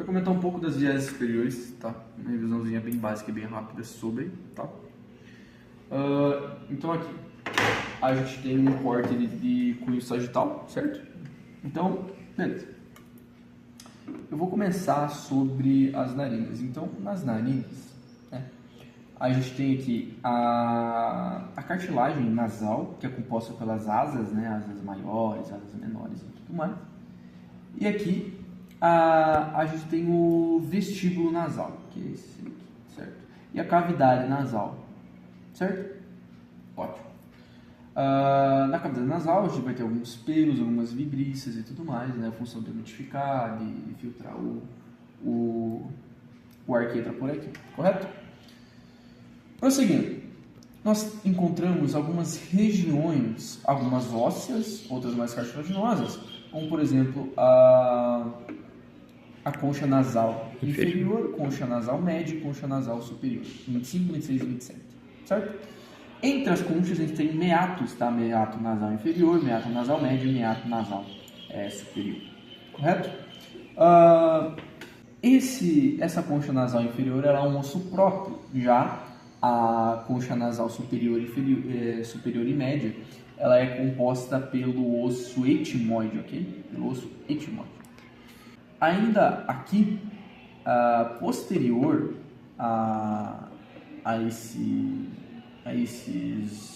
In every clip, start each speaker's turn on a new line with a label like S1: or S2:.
S1: Vou comentar um pouco das viés superiores, tá? Uma revisãozinha bem básica e bem rápida sobre, tá? Então aqui, a gente tem um corte de cunho sagital, certo? Então, beleza. Eu vou começar sobre as narinas. Então, nas narinas, né, a gente tem aqui a cartilagem nasal, que é composta pelas asas, né, asas maiores, asas menores e tudo mais. E aqui a gente tem o vestíbulo nasal, que é esse aqui, certo? E a cavidade nasal, certo? Ótimo. Na cavidade nasal a gente vai ter alguns pelos, algumas vibríceas e tudo mais, né? A função de umidificar, de filtrar o ar que entra por aqui, correto? Prosseguindo, nós encontramos algumas regiões, algumas ósseas, outras mais cartilaginosas, como por exemplo a concha nasal inferior, concha nasal média e concha nasal superior, 25, 26 e 27, certo? Entre as conchas a gente tem meatos, tá? Meato nasal inferior, meato nasal médio e meato nasal superior, correto? Essa concha nasal inferior ela é um osso próprio, já a concha nasal superior e média, ela é composta pelo osso etimoide, ok? Pelo osso etimoide. Ainda aqui, posterior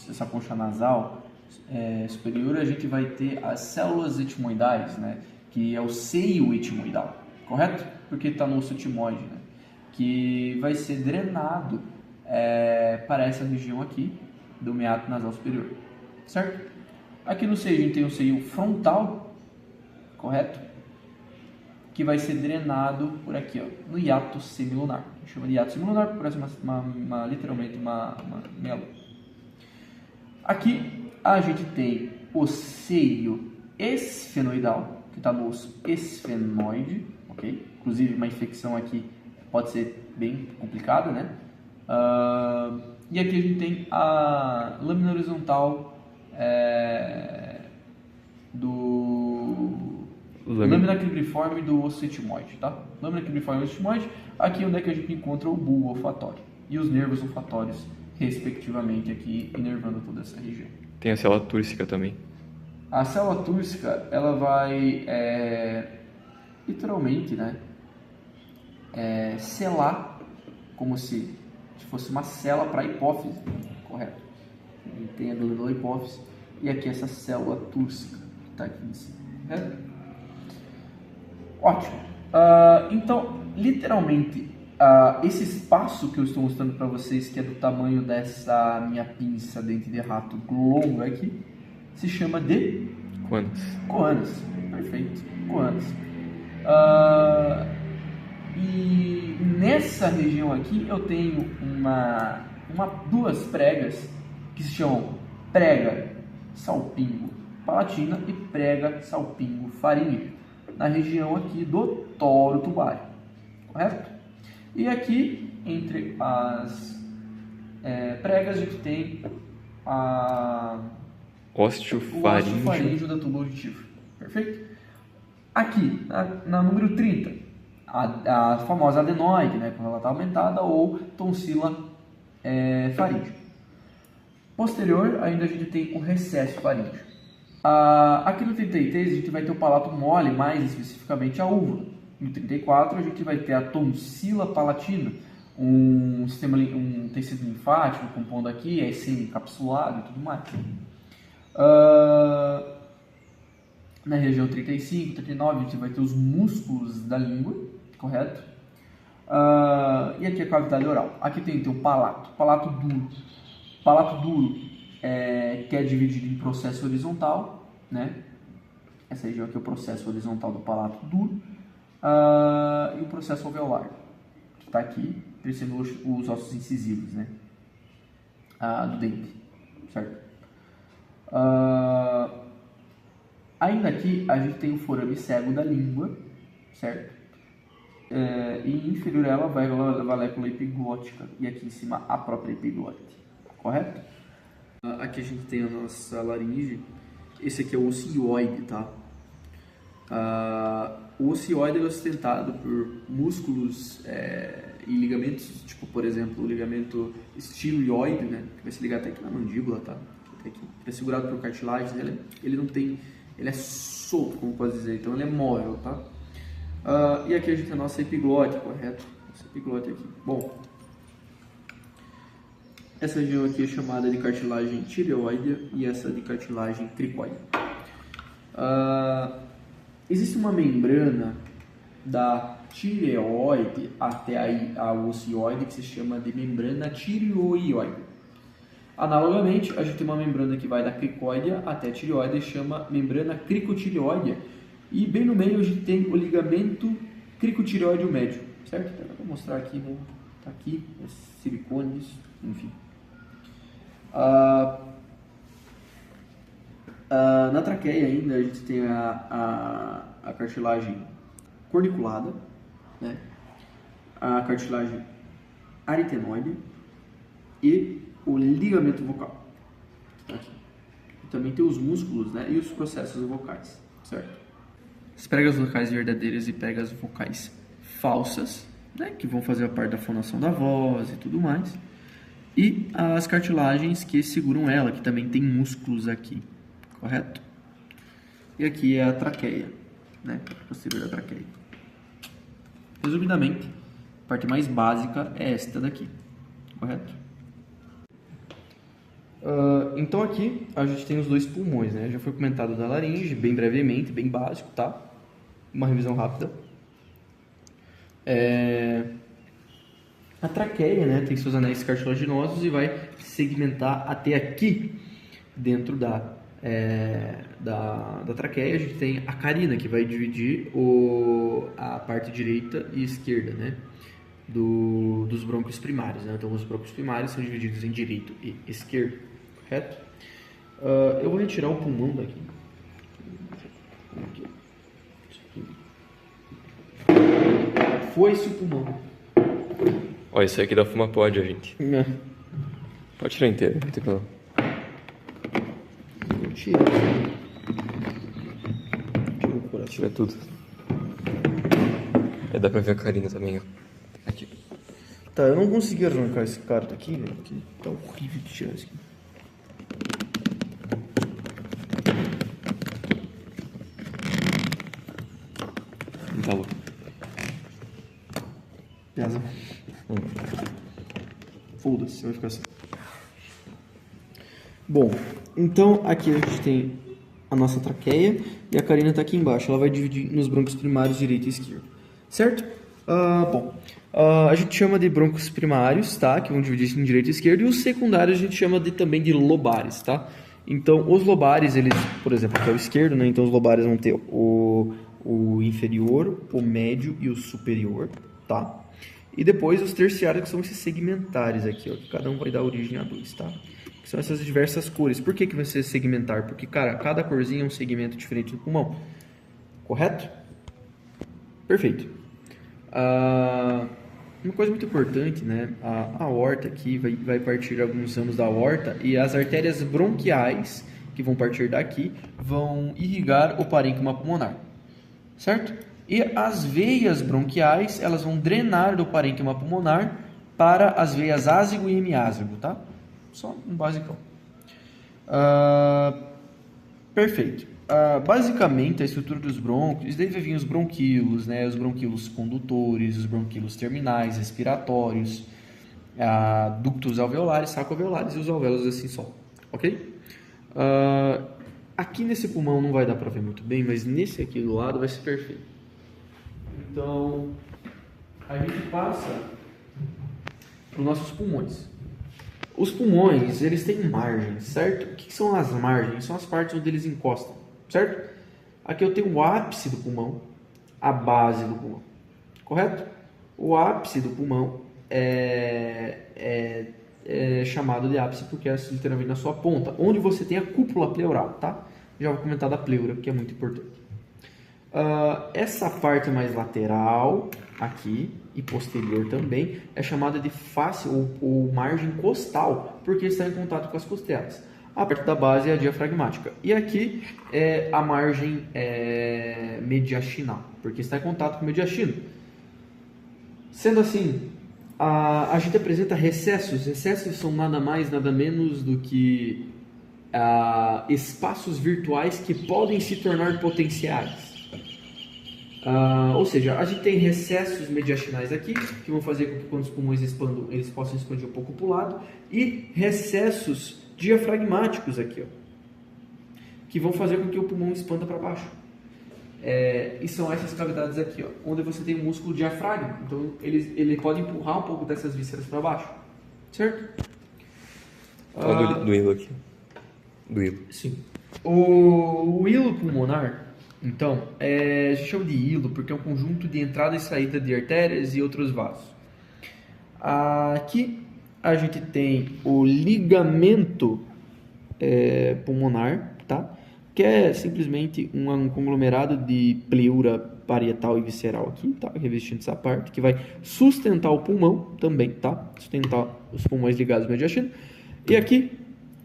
S1: essa concha nasal superior, a gente vai ter as células etimoidais, né? Que é o seio etimoidal, correto? Porque está no osso etimoide, né? Que vai ser drenado para essa região aqui do meato nasal superior, certo? Aqui no seio a gente tem o seio frontal, correto? Que vai ser drenado por aqui, ó, no hiato semilunar. A gente chama de hiato semilunar porque parece literalmente uma meia lua. Aqui a gente tem o seio esfenoidal, que está no osso esfenoide, ok? Inclusive uma infecção aqui pode ser bem complicada, né? E aqui a gente tem a lâmina horizontal lâmina cribriforme do osso etimoide, tá? Lâmina cribriforme do osso etimoide, aqui onde é que a gente encontra o bulbo olfatório e os nervos olfatórios, respectivamente, aqui inervando toda essa região.
S2: Tem a célula túrcica também.
S1: A célula túrcica, ela vai, literalmente, né, selar, como se fosse uma cela para a hipófise, correto? Tem a glândula hipófise e aqui essa célula túrcica, que está aqui em cima, correto? Ótimo. Então, literalmente, esse espaço que eu estou mostrando para vocês, que é do tamanho dessa minha pinça dente de rato longa aqui, se chama de coanas. Perfeito, coanas. E nessa região aqui eu tenho duas pregas que se chamam prega salpingo palatina e prega salpingo faríngeo, na região aqui do toro tubario, correto? E aqui, entre as pregas, a gente tem o osteofaríngeo da tuba auditiva, perfeito? Aqui, na número 30, a famosa adenoide, né, quando ela está aumentada, ou tonsila faríngea. Posterior, ainda a gente tem o recesso faríngeo. Aqui no 33 a gente vai ter o palato mole, mais especificamente a uva. No 34 a gente vai ter a tonsila palatina, um tecido linfático compondo aqui, é semicapsulado e tudo mais. Na região 35, 39 a gente vai ter os músculos da língua, correto? E aqui a cavidade oral. Aqui tem o palato duro. Palato duro que é dividido em processo horizontal, né? Essa região aqui é o processo horizontal do palato duro, e o processo alveolar, que está aqui, crescendo os ossos incisivos, né? Do dente, certo? Ainda aqui a gente tem o forame cego da língua, certo? E inferior a ela vai a valécula epiglótica, e aqui em cima a própria epiglote, correto? Aqui a gente tem a nossa laringe. Esse aqui é o osso hioide, tá? O ocioide é sustentado por músculos e ligamentos, tipo, por exemplo, o ligamento estiloide, né, que vai se ligar até aqui na mandíbula, tá? Até aqui, que é segurado por cartilagens, né? Ele não tem, ele é solto, como pode dizer, então ele é móvel, tá? E aqui a gente tem a nossa epiglote, correto? Nossa epiglote aqui. Bom, essa região aqui é chamada de cartilagem tireoide e essa de cartilagem cricoide. Existe uma membrana da tireoide até a ocioide que se chama de membrana tireoide. Analogamente, a gente tem uma membrana que vai da cricoide até a tireoide e chama membrana cricotireoide. E bem no meio a gente tem o ligamento cricotireoide médio, certo? Então, eu vou mostrar aqui, né? Tá aqui, silicones, enfim. Na traqueia ainda a gente tem a cartilagem corniculada, né? A cartilagem aritenoide e o ligamento vocal. Aqui. E também tem os músculos, né? E os processos vocais, certo? As pregas vocais verdadeiras e pregas vocais falsas, né? Que vão fazer a parte da fonação da voz e tudo mais. E as cartilagens que seguram ela, que também tem músculos aqui, correto? E aqui é a traqueia, né? Posterior da traqueia. Resumidamente, a parte mais básica é esta daqui, correto? Então aqui a gente tem os dois pulmões, né? Já foi comentado da laringe, bem brevemente, bem básico, tá? Uma revisão rápida. A traqueia, né, tem seus anéis cartilaginosos e vai segmentar até aqui dentro da traqueia. A gente tem a carina, que vai dividir a parte direita e esquerda, né, dos brônquios primários, né? Então os brônquios primários são divididos em direito e esquerdo, correto? Eu vou retirar o pulmão daqui. Foi-se o pulmão.
S2: Ó, isso aqui dá fuma pode, gente. Pode tirar inteiro, não tem problema.
S1: Tira o coração.
S2: Tira tudo. Aí dá pra ver a Karina também, ó. Aqui.
S1: Tá, eu não consegui arrancar esse cara daqui, velho. Tá horrível de tirar isso aqui.
S2: Não tá louco.
S1: Pesa. Foda-se, vai ficar assim. Bom, então aqui a gente tem a nossa traqueia e a carina está aqui embaixo. Ela vai dividir nos brônquios primários direito e esquerdo, certo? A gente chama de brônquios primários, tá? Que vão dividir em direito e esquerdo, e os secundários a gente chama também de lobares, tá? Então, os lobares, eles, por exemplo, aqui é o esquerdo, né? Então os lobares vão ter o inferior, o médio e o superior, tá? E depois os terciários, que são esses segmentares aqui, ó, que cada um vai dar origem a dois, tá? Que são essas diversas cores. Por que vai ser segmentar? Porque, cara, cada corzinha é um segmento diferente do pulmão. Correto? Perfeito. Uma coisa muito importante, né? A aorta aqui vai partir de alguns ramos da aorta e as artérias bronquiais, que vão partir daqui, vão irrigar o parênquima pulmonar. Certo? E as veias bronquiais, elas vão drenar do parênquima pulmonar para as veias ázigo e hemiázigo, tá? Só um basicão. Perfeito. Basicamente, a estrutura dos brônquios, daí vai vir os bronquíolos, né? Os bronquíolos condutores, os bronquíolos terminais, respiratórios, ductos alveolares, saco-alveolares e os alvéolos assim só, ok? Aqui nesse pulmão não vai dar para ver muito bem, mas nesse aqui do lado vai ser perfeito. Então, a gente passa para os nossos pulmões. Os pulmões, eles têm margens, certo? O que são as margens? São as partes onde eles encostam, certo? Aqui eu tenho o ápice do pulmão, a base do pulmão, correto? O ápice do pulmão é chamado de ápice porque é literalmente na sua ponta, onde você tem a cúpula pleural, tá? Já vou comentar da pleura, que é muito importante. Essa parte mais lateral, aqui, e posterior também, é chamada de face ou margem costal, porque está em contato com as costelas. a parte da base é a diafragmática. E aqui é a margem mediastinal, porque está em contato com o mediastino. Sendo assim, a gente apresenta recessos. Recessos são nada mais, nada menos do que espaços virtuais que podem se tornar potenciais. Ou seja, a gente tem recessos mediastinais aqui, que vão fazer com que quando os pulmões expandam, eles possam expandir um pouco para o lado, e recessos diafragmáticos aqui, ó, que vão fazer com que o pulmão expanda para baixo. E são essas cavidades aqui, ó, onde você tem o músculo diafragma. Então ele pode empurrar um pouco dessas vísceras para baixo, certo?
S2: Fala do hilo aqui. Do hilo.
S1: Sim. O hilo pulmonar, então, a gente chama de hilo porque é um conjunto de entrada e saída de artérias e outros vasos. Aqui a gente tem o ligamento pulmonar, tá? Que é simplesmente um conglomerado de pleura parietal e visceral aqui, tá? Revestindo essa parte, que vai sustentar o pulmão também, tá? Sustentar os pulmões ligados ao mediastino. E aqui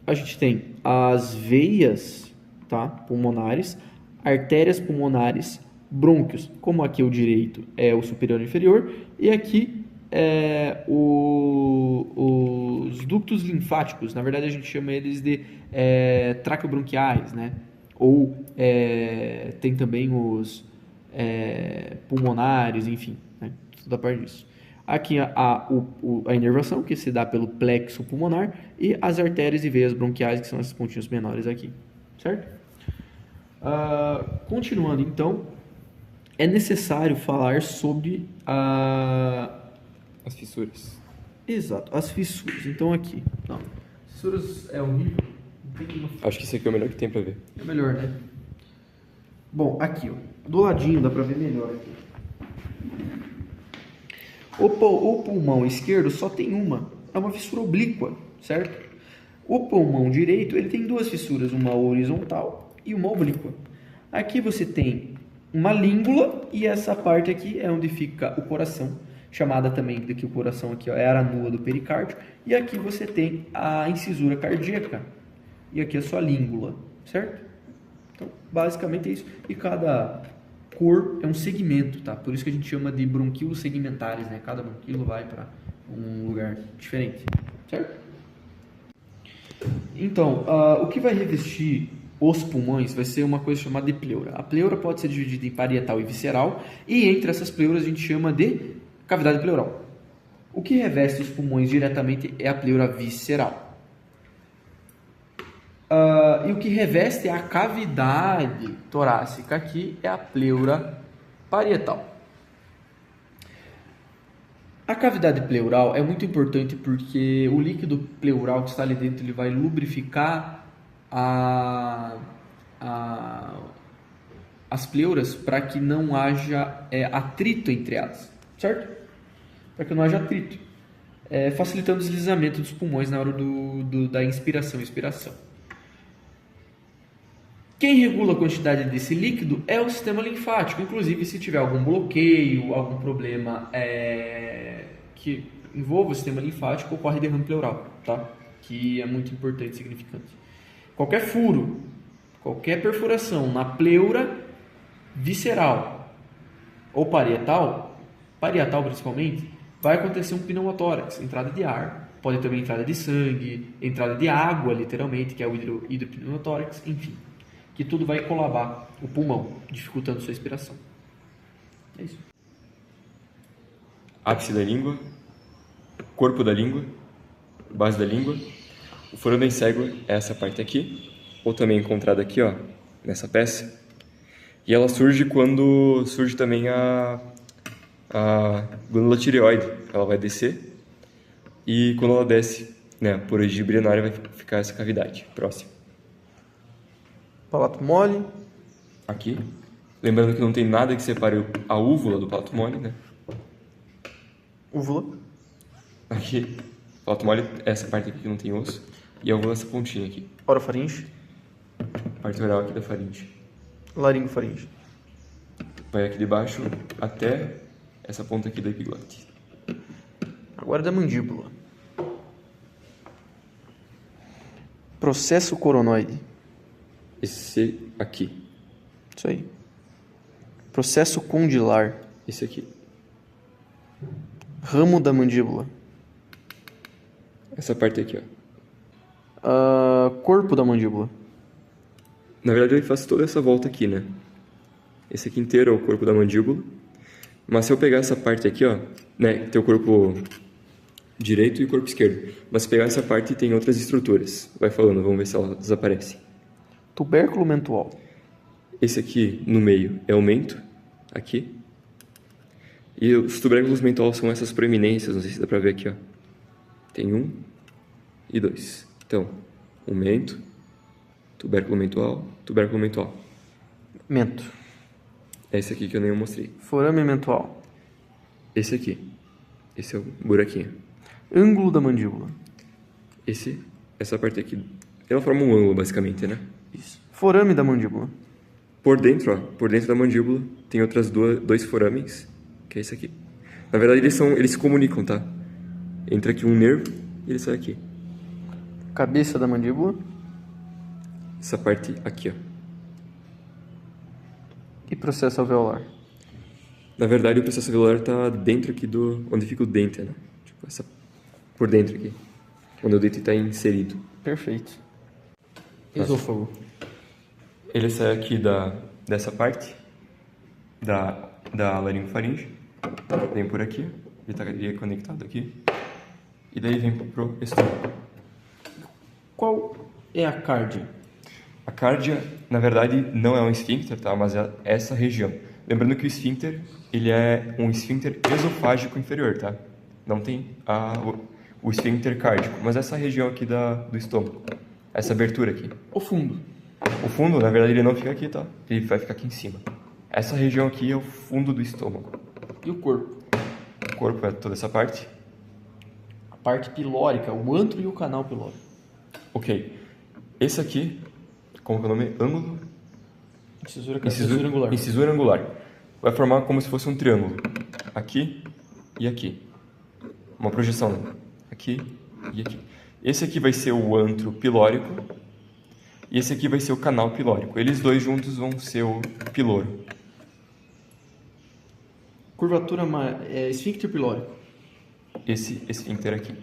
S1: a gente tem as veias, tá? Pulmonares, artérias pulmonares, brônquios, como aqui o direito é o superior e inferior, e aqui os ductos linfáticos. Na verdade a gente chama eles de traqueobronquiais, né? Ou tem também os pulmonares, enfim, né? Toda a parte disso. Aqui a inervação, que se dá pelo plexo pulmonar, e as artérias e veias bronquiais, que são esses pontinhos menores aqui, certo? Continuando, então, é necessário falar sobre
S2: as fissuras.
S1: Exato, as fissuras. Então aqui, não, fissuras é horrível.
S2: Acho que esse aqui é o melhor que tem pra ver.
S1: É melhor, né? Bom, aqui, ó, do ladinho dá pra ver melhor aqui. O pulmão esquerdo só tem é uma fissura oblíqua, certo? O pulmão direito, ele tem duas fissuras, uma horizontal e uma oblíqua. Aqui você tem uma língula e essa parte aqui é onde fica o coração, chamada também de que o coração aqui, ó, é a aranua do pericárdio, e aqui você tem a incisura cardíaca e aqui a sua língula, certo? Então, basicamente é isso. E cada cor é um segmento, tá? Por isso que a gente chama de bronquíolos segmentares, né? Cada bronquíolo vai para um lugar diferente, certo? Então, o que vai revestir os pulmões vai ser uma coisa chamada de pleura. A pleura pode ser dividida em parietal e visceral, e entre essas pleuras a gente chama de cavidade pleural. O que reveste os pulmões diretamente é a pleura visceral. E o que reveste a cavidade torácica aqui é a pleura parietal. A cavidade pleural é muito importante porque o líquido pleural que está ali dentro ele vai lubrificar as pleuras para que não haja atrito entre elas, certo? Para que não haja atrito, facilitando o deslizamento dos pulmões na hora da inspiração e expiração. Quem regula a quantidade desse líquido é o sistema linfático. Inclusive, se tiver algum bloqueio, algum problema que envolva o sistema linfático, ocorre derrame pleural, tá? Que é muito importante e significante. Qualquer furo, qualquer perfuração na pleura visceral ou parietal principalmente, vai acontecer um pneumotórax, entrada de ar, pode também entrada de sangue, entrada de água, literalmente, que é o hidropneumotórax, enfim. Que tudo vai colabar o pulmão, dificultando sua expiração. É isso.
S2: Ápice da língua, corpo da língua, base da língua. O forame cego é essa parte aqui, ou também encontrada aqui, ó, nessa peça. E ela surge quando surge também a glândula tireoide. Ela vai descer e quando ela desce, né, por origem urinária vai ficar essa cavidade próxima.
S1: Palato mole.
S2: Aqui. Lembrando que não tem nada que separe a úvula do palato mole, né?
S1: Úvula.
S2: Aqui. Palato mole é essa parte aqui que não tem osso. E a úvula é essa pontinha aqui.
S1: Orofaringe.
S2: Parte oral aqui da faringe.
S1: Laringofaringe.
S2: Vai aqui de baixo até essa ponta aqui da epiglote.
S1: Agora da mandíbula. Processo coronoide.
S2: Esse aqui.
S1: Isso aí. Processo condilar.
S2: Esse aqui.
S1: Ramo da mandíbula.
S2: Essa parte aqui, ó.
S1: Corpo da mandíbula.
S2: Na verdade, ele faz toda essa volta aqui, né? Esse aqui inteiro é o corpo da mandíbula. Mas se eu pegar essa parte aqui, ó, né, tem o corpo direito e o corpo esquerdo. Mas se pegar essa parte, tem outras estruturas. Vai falando, vamos ver se elas aparecem.
S1: Tubérculo mentual.
S2: Esse aqui no meio é o mento, aqui. E os tubérculos mentual são essas proeminências, não sei se dá pra ver aqui, ó. Tem 1 e 2. Então, o mento, tubérculo mentual, tubérculo mentual.
S1: Mento.
S2: É esse aqui que eu nem mostrei.
S1: Forame mentual.
S2: Esse aqui. Esse é o buraquinho.
S1: Ângulo da mandíbula.
S2: Essa parte aqui. Ela forma um ângulo, basicamente, né?
S1: Isso. Forame da mandíbula.
S2: Por dentro, ó. Por dentro da mandíbula tem outras dois forames, que é esse aqui. Na verdade, eles se comunicam, tá? Entra aqui um nervo e ele sai aqui.
S1: Cabeça da mandíbula.
S2: Essa parte aqui, ó.
S1: E processo alveolar.
S2: Na verdade, o processo alveolar tá dentro aqui onde fica o dente, né? Tipo, por dentro aqui. Onde o dente está inserido.
S1: Perfeito. Esôfago.
S2: Ele sai aqui dessa parte, da laringofaringe. Vem por aqui, ele estaria conectado aqui. E daí vem pro estômago.
S1: Qual é a cárdia?
S2: A cárdia, na verdade, não é um esfíncter, tá? Mas é essa região. Lembrando que o esfíncter, ele é um esfíncter esofágico inferior, tá? Não tem o esfíncter cárdico, mas essa região aqui do estômago. Essa abertura aqui.
S1: O fundo.
S2: O fundo, na verdade, ele não fica aqui, tá? Ele vai ficar aqui em cima. Essa região aqui é o fundo do estômago.
S1: E o corpo?
S2: O corpo é toda essa parte.
S1: A parte pilórica, o antro e o canal pilórico.
S2: Ok. Esse aqui, como que é o nome? Ângulo?
S1: Incisura angular.
S2: Incisura angular. Vai formar como se fosse um triângulo. Aqui e aqui. Uma projeção, né? Aqui e aqui. Esse aqui vai ser o antro pilórico. E esse aqui vai ser o canal pilórico. Eles dois juntos vão ser o piloro.
S1: Curvatura esfíncter pilórico.
S2: Esse esfíncter aqui.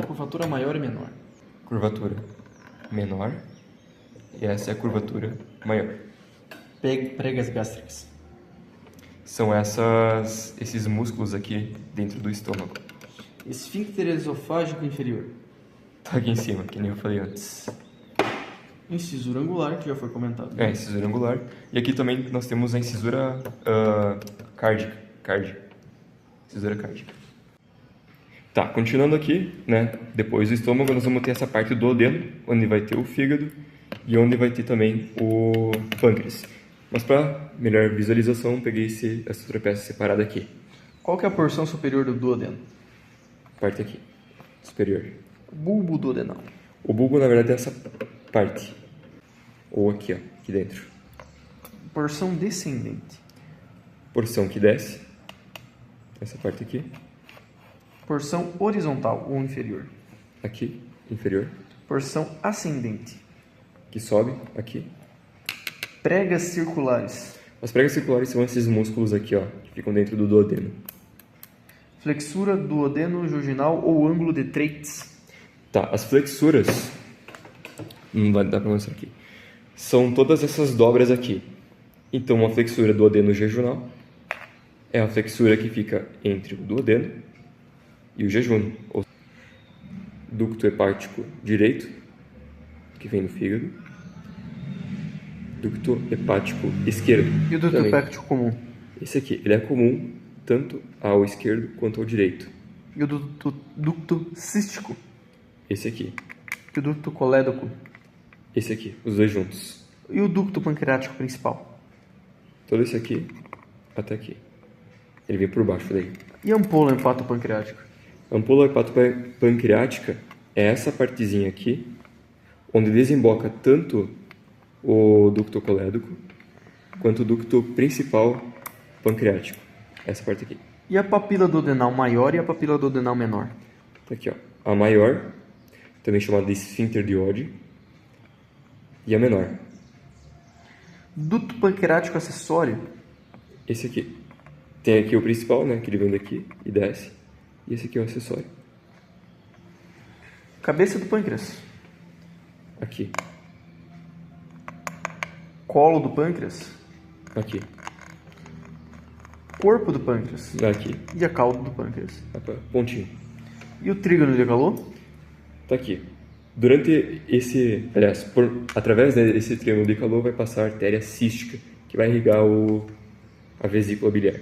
S1: Curvatura maior e menor.
S2: Curvatura menor. E essa é a curvatura maior.
S1: Pregas gástricas.
S2: São esses músculos aqui dentro do estômago.
S1: Esfíncter esofágico inferior.
S2: Tá aqui em cima, que nem eu falei antes.
S1: Incisura angular, que já foi comentado.
S2: É, incisura angular. E aqui também nós temos a incisura cárdica. Incisura cárdica. Tá, continuando aqui, né? Depois do estômago, nós vamos ter essa parte do duodeno, onde vai ter o fígado e onde vai ter também o pâncreas. Mas para melhor visualização, peguei essa outra peça separada aqui.
S1: Qual que é a porção superior do duodeno?
S2: Parte aqui, superior.
S1: Bulbo duodenal.
S2: O bulbo, na verdade, é essa parte. Ou aqui, ó, aqui dentro.
S1: Porção descendente.
S2: Porção que desce. Essa parte aqui.
S1: Porção horizontal ou inferior.
S2: Aqui, inferior.
S1: Porção ascendente.
S2: Que sobe, aqui.
S1: Pregas circulares.
S2: As pregas circulares são esses músculos aqui, ó, que ficam dentro do duodeno.
S1: Flexura duodeno-jejunal ou ângulo de Treitz.
S2: Tá, as flexuras, não vai dar pra mostrar aqui, são todas essas dobras aqui. Então, uma flexura duodeno-jejunal é a flexura que fica entre o duodeno e o jejúnio. O ducto hepático direito, que vem no fígado. Ducto hepático esquerdo.
S1: E o ducto hepático comum?
S2: Esse aqui, ele é comum tanto ao esquerdo quanto ao direito.
S1: E o ducto cístico?
S2: Esse aqui.
S1: E o ducto colédoco?
S2: Esse aqui, os dois juntos.
S1: E o ducto pancreático principal?
S2: Todo esse aqui até aqui. Ele vem por baixo daí.
S1: E a ampola hepatopancreática?
S2: A ampola hepatopancreática é essa partezinha aqui, onde desemboca tanto o ducto colédoco quanto o ducto principal pancreático. Essa parte aqui.
S1: E a papila duodenal maior e a papila duodenal menor?
S2: Tá aqui, ó. A maior, também chamada de esfíncter de Oddi, e a menor.
S1: Duto pancreático acessório.
S2: Esse aqui. Tem aqui o principal, né? Que ele vem daqui e desce. E esse aqui é o acessório.
S1: Cabeça do pâncreas.
S2: Aqui.
S1: Colo do pâncreas.
S2: Aqui.
S1: Corpo do pâncreas.
S2: Aqui.
S1: E a cauda do pâncreas.
S2: Opa, pontinho.
S1: E o trígono de Galois?
S2: Tá aqui. Durante esse... Aliás, através desse triângulo de calor vai passar a artéria cística, que vai irrigar a vesícula biliar.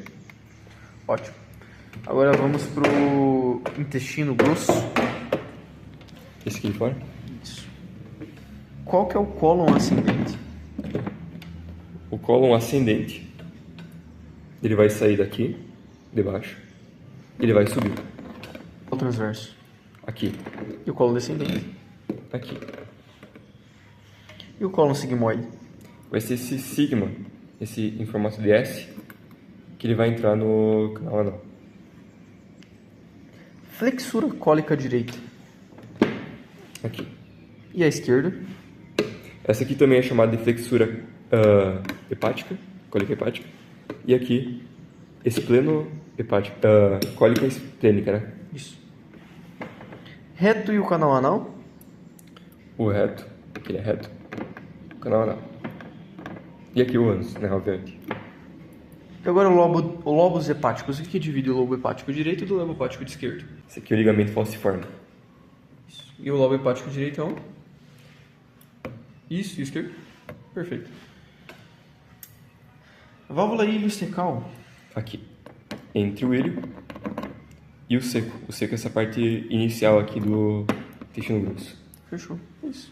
S1: Ótimo. Agora vamos pro intestino grosso.
S2: Esse aqui de fora?
S1: Isso. Qual que é o cólon ascendente?
S2: O cólon ascendente, ele vai sair daqui, de baixo, ele vai subir.
S1: O transverso.
S2: Aqui.
S1: E o cólon descendente?
S2: Aqui.
S1: E o cólon sigmoide?
S2: Vai ser esse sigma, esse em formato de S, que ele vai entrar no canal anal.
S1: Flexura cólica direita.
S2: Aqui.
S1: E a esquerda?
S2: Essa aqui também é chamada de flexura hepática, cólica hepática. E aqui, espleno hepática, cólica esplênica, né?
S1: Isso. Reto e o canal anal?
S2: O reto, que ele é reto, o canal anal. E aqui o ânus, né, obviamente.
S1: E agora o lobos hepáticos. O que divide o lobo hepático direito do lobo hepático esquerdo?
S2: Esse aqui é o ligamento falciforme.
S1: Isso. E o lobo hepático direito é um? Isso, e esquerdo? Perfeito. Válvula iliocecal.
S2: Aqui, entre o ilho e o seco. O seco é essa parte inicial aqui do intestino grosso.
S1: Fechou. Isso.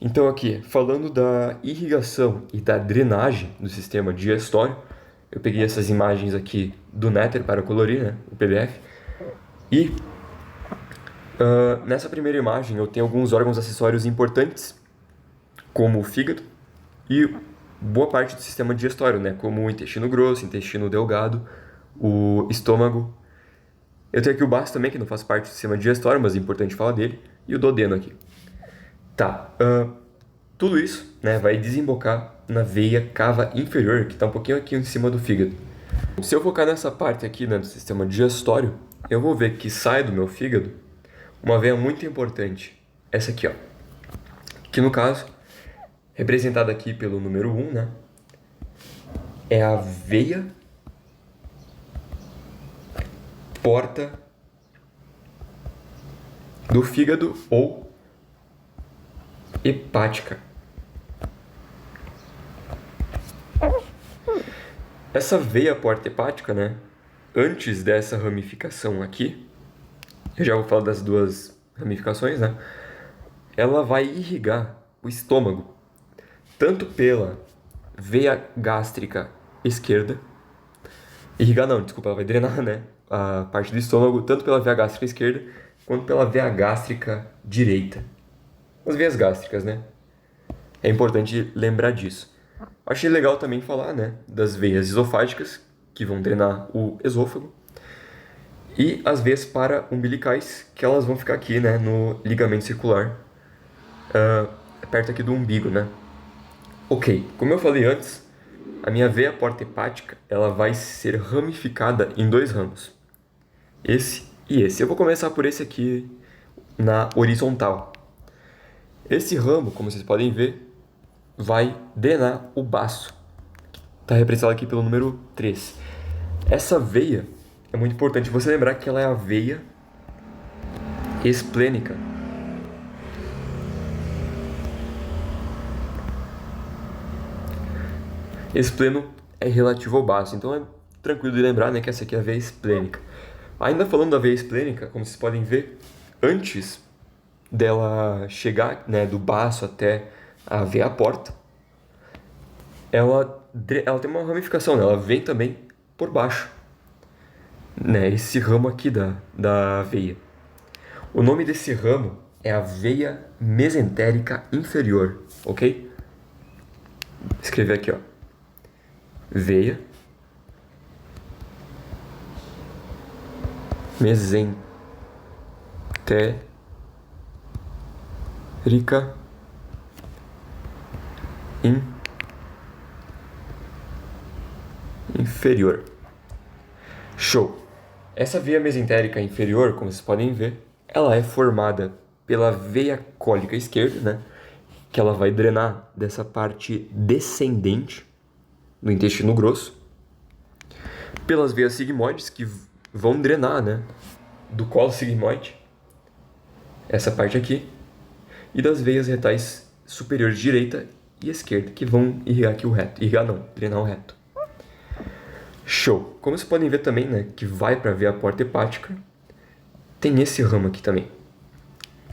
S2: Então aqui, falando da irrigação e da drenagem do sistema digestório, eu peguei essas imagens aqui do Nether para colorir, né, o PDF, e nessa primeira imagem eu tenho alguns órgãos acessórios importantes, como o fígado e boa parte do sistema digestório, né, como o intestino grosso, intestino delgado, o estômago. Eu tenho aqui o baço também, que não faz parte do sistema digestório, mas é importante falar dele, e o duodeno aqui. Tá, tudo isso, né, vai desembocar na veia cava inferior, que está um pouquinho aqui em cima do fígado. Se eu focar nessa parte aqui, né, do sistema digestório, eu vou ver que sai do meu fígado uma veia muito importante, essa aqui, ó, que no caso, representada aqui pelo número 1, né, é a veia porta do fígado ou hepática. Essa veia porta hepática, né, antes dessa ramificação aqui, eu já vou falar das duas ramificações, né, ela vai irrigar o estômago, tanto pela veia gástrica esquerda, irrigar não, desculpa, ela vai drenar, né, a parte do estômago, tanto pela veia gástrica esquerda, quanto pela veia gástrica direita. As veias gástricas, né? É importante lembrar disso. Achei legal também falar, né, das veias esofágicas, que vão drenar o esôfago, e as veias para-umbilicais, que elas vão ficar aqui, né, no ligamento circular, perto aqui do umbigo, né? Ok, como eu falei antes, a minha veia porta hepática, ela vai ser ramificada em 2 ramos. Esse e esse. Eu vou começar por esse aqui na horizontal. Esse ramo, como vocês podem ver, vai drenar o baço, que está representado aqui pelo número 3. Essa veia, é muito importante você lembrar que ela é a veia esplênica. Espleno é relativo ao baço, então é tranquilo de lembrar, né, que essa aqui é a veia esplênica. Ainda falando da veia esplênica, como vocês podem ver, antes dela chegar, né, do baço até a veia porta, ela tem uma ramificação, né? Ela vem também por baixo, né? Esse ramo aqui da veia. O nome desse ramo é a veia mesentérica inferior, ok? Vou escrever aqui, ó. Veia mesentérica inferior. Show! Essa veia mesentérica inferior, como vocês podem ver, ela é formada pela veia cólica esquerda, né? Que ela vai drenar dessa parte descendente do intestino grosso, pelas veias sigmoides que vão drenar, né? Do colo sigmoide, essa parte aqui, e das veias retais superiores direita e esquerda, que vão irrigar aqui o reto. Irrigar não, drenar o reto. Show! Como vocês podem ver também, né, que vai para a veia porta hepática, tem esse ramo aqui também,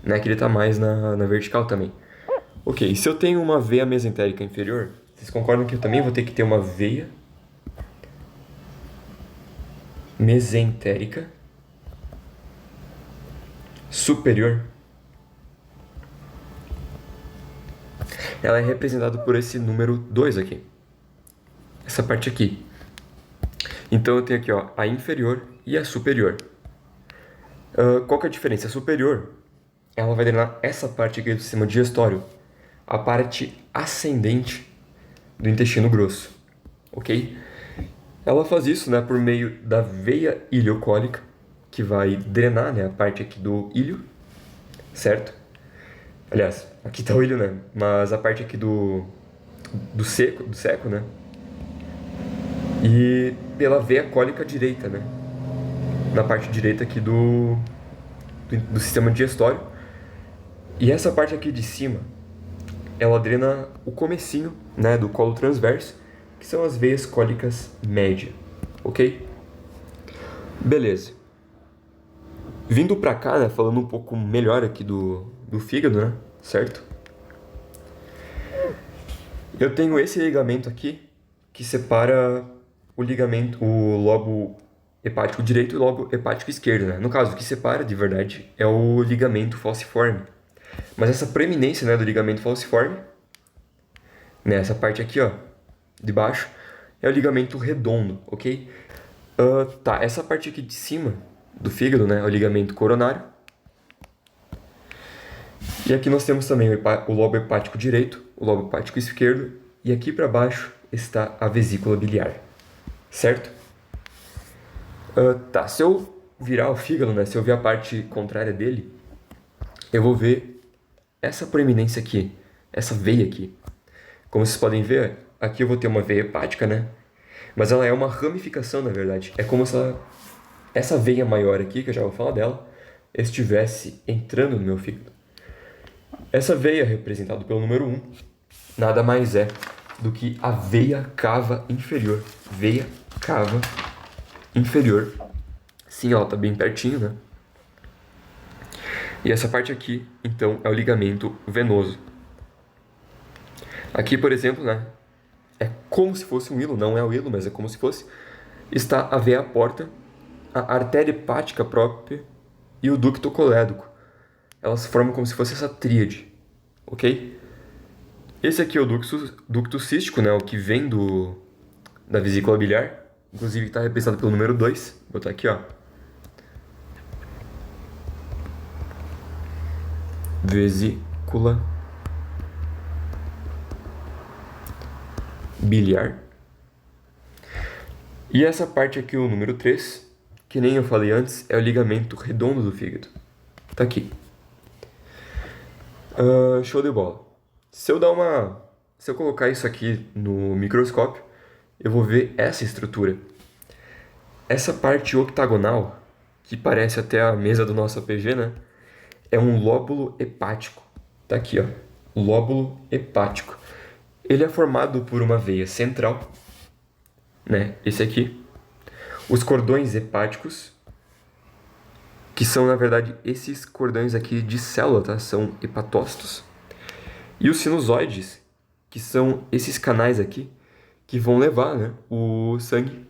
S2: né, que ele está mais na vertical também. Ok, se eu tenho uma veia mesentérica inferior, vocês concordam que eu também vou ter que ter uma veia mesentérica superior? Ela é representada por esse número 2 aqui, essa parte aqui. Então eu tenho aqui, ó, a inferior e a superior. Qual que é a diferença? A superior, ela vai drenar essa parte aqui do sistema digestório, a parte ascendente do intestino grosso, ok? Ela faz isso, né, por meio da veia ileocólica, que vai drenar, né, a parte aqui do ilho, certo? Aliás, aqui tá o ilho, né, mas a parte aqui do seco, né? E pela veia cólica direita, né? Na parte direita aqui do sistema digestório. E essa parte aqui de cima, ela drena o comecinho, né, do colo transverso, que são as veias cólicas média, ok? Beleza. Vindo pra cá, né, falando um pouco melhor aqui do fígado, né, certo? Eu tenho esse ligamento aqui, que separa o lobo hepático direito e o lobo hepático esquerdo, né? No caso, o que separa, de verdade, é o ligamento falciforme. Mas essa preeminência, né, do ligamento falciforme, nessa parte aqui, ó, de baixo, é o ligamento redondo, ok? Tá, essa parte aqui de cima do fígado, né, é o ligamento coronário. E aqui nós temos também o lobo hepático direito, o lobo hepático esquerdo, e aqui para baixo está a vesícula biliar, certo? Tá, se eu virar o fígado, né, se eu ver a parte contrária dele, eu vou ver essa proeminência aqui, essa veia aqui. Como vocês podem ver, aqui eu vou ter uma veia hepática, né? Mas ela é uma ramificação, na verdade. É como se essa veia maior aqui, que eu já vou falar dela, estivesse entrando no meu fígado. Essa veia, representada pelo número 1, nada mais é do que a veia cava inferior. Veia cava inferior. Sim, ela tá bem pertinho, né? E essa parte aqui, então, é o ligamento venoso. Aqui, por exemplo, né, é como se fosse um hilo, não é o hilo, mas é como se fosse, está a veia porta, a artéria hepática própria e o ducto colédoco. Elas formam como se fosse essa tríade, ok? Esse aqui é o ducto cístico, né, o que vem da vesícula biliar, inclusive está representado pelo número 2, vou botar aqui, ó. Vesícula biliar. E essa parte aqui, o número 3, que nem eu falei antes, é o ligamento redondo do fígado. Tá aqui. Show de bola. Se eu colocar isso aqui no microscópio, eu vou ver essa estrutura. Essa parte octagonal, que parece até a mesa do nosso APG, né? É um lóbulo hepático. Tá aqui, ó. Lóbulo hepático. Ele é formado por uma veia central, né? Esse aqui. Os cordões hepáticos, que são, na verdade, esses cordões aqui de célula, tá? São hepatócitos. E os sinusoides, que são esses canais aqui, que vão levar, né, o sangue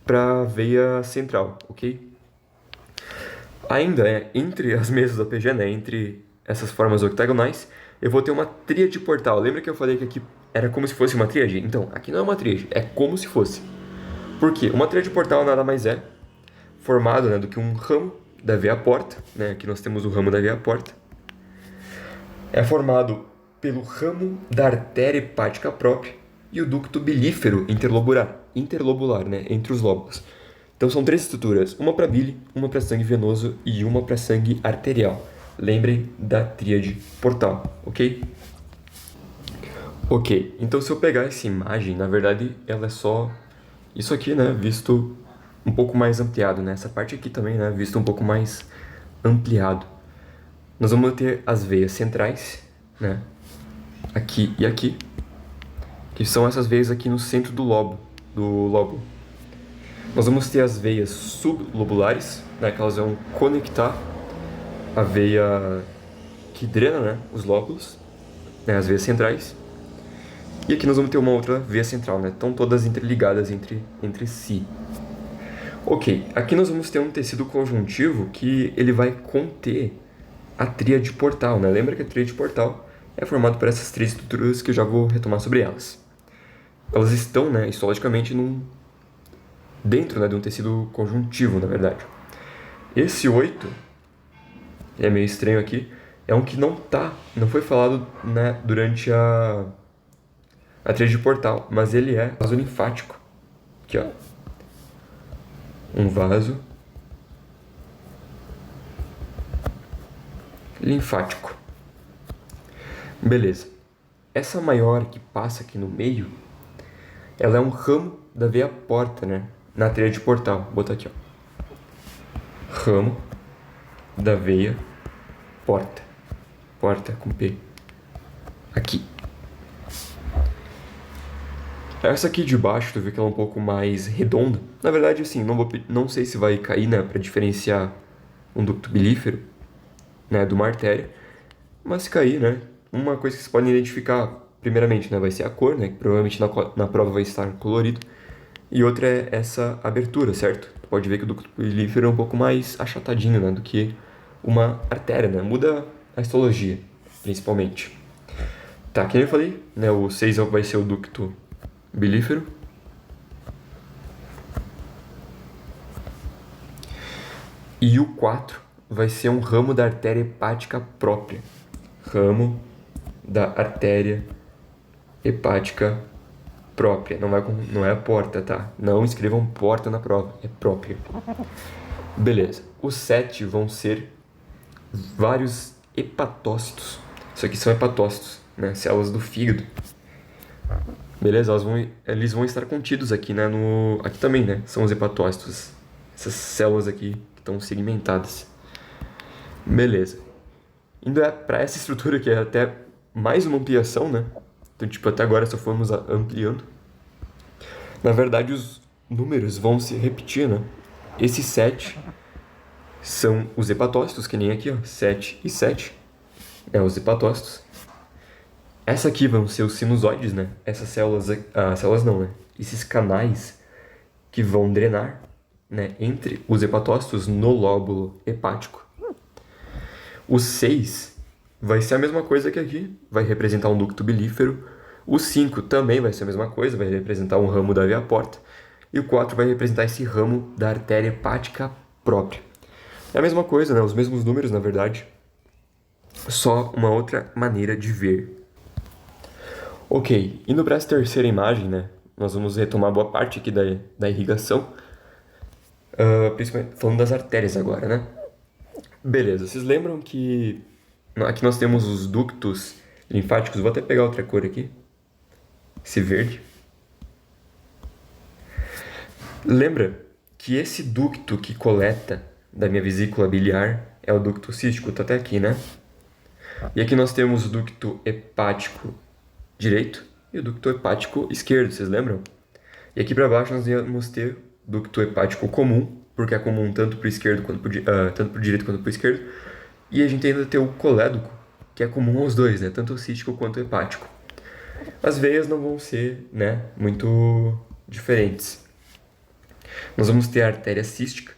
S2: para a veia central, ok? Ainda, entre as mesas da PG, né, entre essas formas octagonais, eu vou ter uma tríade portal. Lembra que eu falei que aqui era como se fosse uma tríade? Então, aqui não é uma tríade, é como se fosse. Por quê? Uma tríade portal nada mais é formado, né, do que um ramo da veia porta, né? Aqui nós temos o ramo da veia porta. É formado pelo ramo da artéria hepática própria e o ducto bilífero interlobular, né, entre os lóbulos. Então são 3 estruturas, uma para bile, uma para sangue venoso e uma para sangue arterial. Lembrem da tríade portal, ok? Ok, então se eu pegar essa imagem, na verdade ela é só isso aqui, né, visto um pouco mais ampliado, né? Essa parte aqui também, né, visto um pouco mais ampliado. Nós vamos ter as veias centrais, né, aqui e aqui, que são essas veias aqui no centro do lóbulo. Nós vamos ter as veias sublobulares, né, que elas vão conectar a veia que drena, né, os lóbulos, né, as veias centrais. E aqui nós vamos ter uma outra veia central, né? Estão todas interligadas entre si. Ok, aqui nós vamos ter um tecido conjuntivo que ele vai conter a tríade portal, né? Lembra que a tríade portal é formada por essas 3 estruturas que eu já vou retomar sobre elas. Elas estão, né, histologicamente dentro, né, de um tecido conjuntivo, na verdade. Esse 8, é meio estranho aqui, é um que não foi falado, né, durante a tríade portal, mas ele é vaso linfático. Aqui, ó. Um vaso linfático. Beleza. Essa maior que passa aqui no meio, ela é um ramo da veia porta, né? Na tríade portal. Vou botar aqui, ó. Ramo da veia porta. Porta com P. Aqui. Essa aqui de baixo, tu vê que ela é um pouco mais redonda. Na verdade, assim, não sei se vai cair, né, pra diferenciar um ducto bilífero, né, de uma artéria. Mas se cair, né, uma coisa que vocês podem identificar, primeiramente, né, vai ser a cor, né, que provavelmente na prova vai estar colorido. E outra é essa abertura, certo? Tu pode ver que o ducto bilífero é um pouco mais achatadinho, né, do que uma artéria, né? Muda a histologia, principalmente. Tá, que nem eu falei, né, o 6 vai ser o ducto bilífero. E o 4 vai ser um ramo da artéria hepática própria. Ramo da artéria hepática própria. Não é a porta, tá? Não escrevam porta na prova, é própria. Beleza. Os 7 vão ser vários hepatócitos. Isso aqui são hepatócitos, né? Células do fígado. Beleza? Eles vão estar contidos aqui, né? Aqui também, né? São os hepatócitos. Essas células aqui que estão segmentadas. Beleza. Indo para essa estrutura que é até mais uma ampliação, né? Então, tipo, até agora só fomos ampliando. Na verdade, os números vão se repetir, né? Esses 7 são os hepatócitos, que nem aqui, ó. 7 e 7. Os hepatócitos. Essa aqui vão ser os sinusoides, né? Essas células... células não, né? Esses canais que vão drenar, né, entre os hepatócitos no lóbulo hepático. O 6 vai ser a mesma coisa que aqui, vai representar um ducto bilífero. O 5 também vai ser a mesma coisa, vai representar um ramo da veia porta. E o 4 vai representar esse ramo da artéria hepática própria. É a mesma coisa, né? Os mesmos números, na verdade. Só uma outra maneira de ver. Ok, indo para essa terceira imagem, né? Nós vamos retomar boa parte aqui da irrigação. Principalmente falando das artérias agora, né? Beleza, vocês lembram que aqui nós temos os ductos linfáticos? Vou até pegar outra cor aqui. Esse verde. Lembra que esse ducto que coleta da minha vesícula biliar é o ducto cístico, tá até aqui, né? E aqui nós temos o ducto hepático direito e o ducto hepático esquerdo, vocês lembram? E aqui para baixo nós íamos ter ducto hepático comum, porque é comum tanto para o esquerdo tanto para o direito quanto para o esquerdo. E a gente ainda tem o colédoco, que é comum aos dois, né? Tanto o cístico quanto o hepático. As veias não vão ser, né, muito diferentes. Nós vamos ter a artéria cística.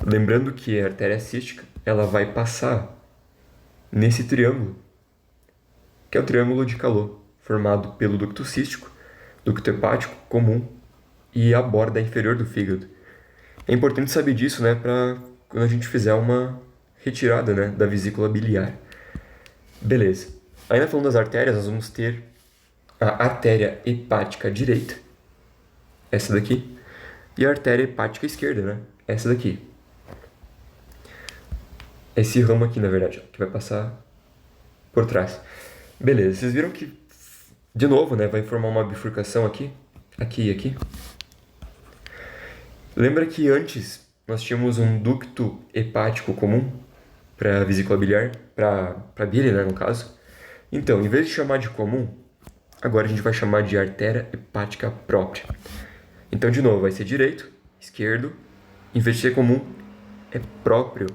S2: Lembrando que a artéria cística, ela vai passar nesse triângulo, que é o triângulo de Calot, formado pelo ducto cístico, ducto hepático comum e a borda inferior do fígado. É importante saber disso, né, para quando a gente fizer uma retirada, né, da vesícula biliar. Beleza. Ainda falando das artérias, nós vamos ter a artéria hepática direita, essa daqui, e a artéria hepática esquerda, né? Essa daqui. Esse ramo aqui, na verdade, ó, que vai passar por trás. Beleza, vocês viram que, de novo, né, vai formar uma bifurcação aqui, aqui e aqui. Lembra que antes nós tínhamos um ducto hepático comum para vesícula biliar, para bile, né, no caso? Então, em vez de chamar de comum, agora a gente vai chamar de artéria hepática própria. Então, de novo, vai ser direito, esquerdo, em vez de ser comum, é próprio.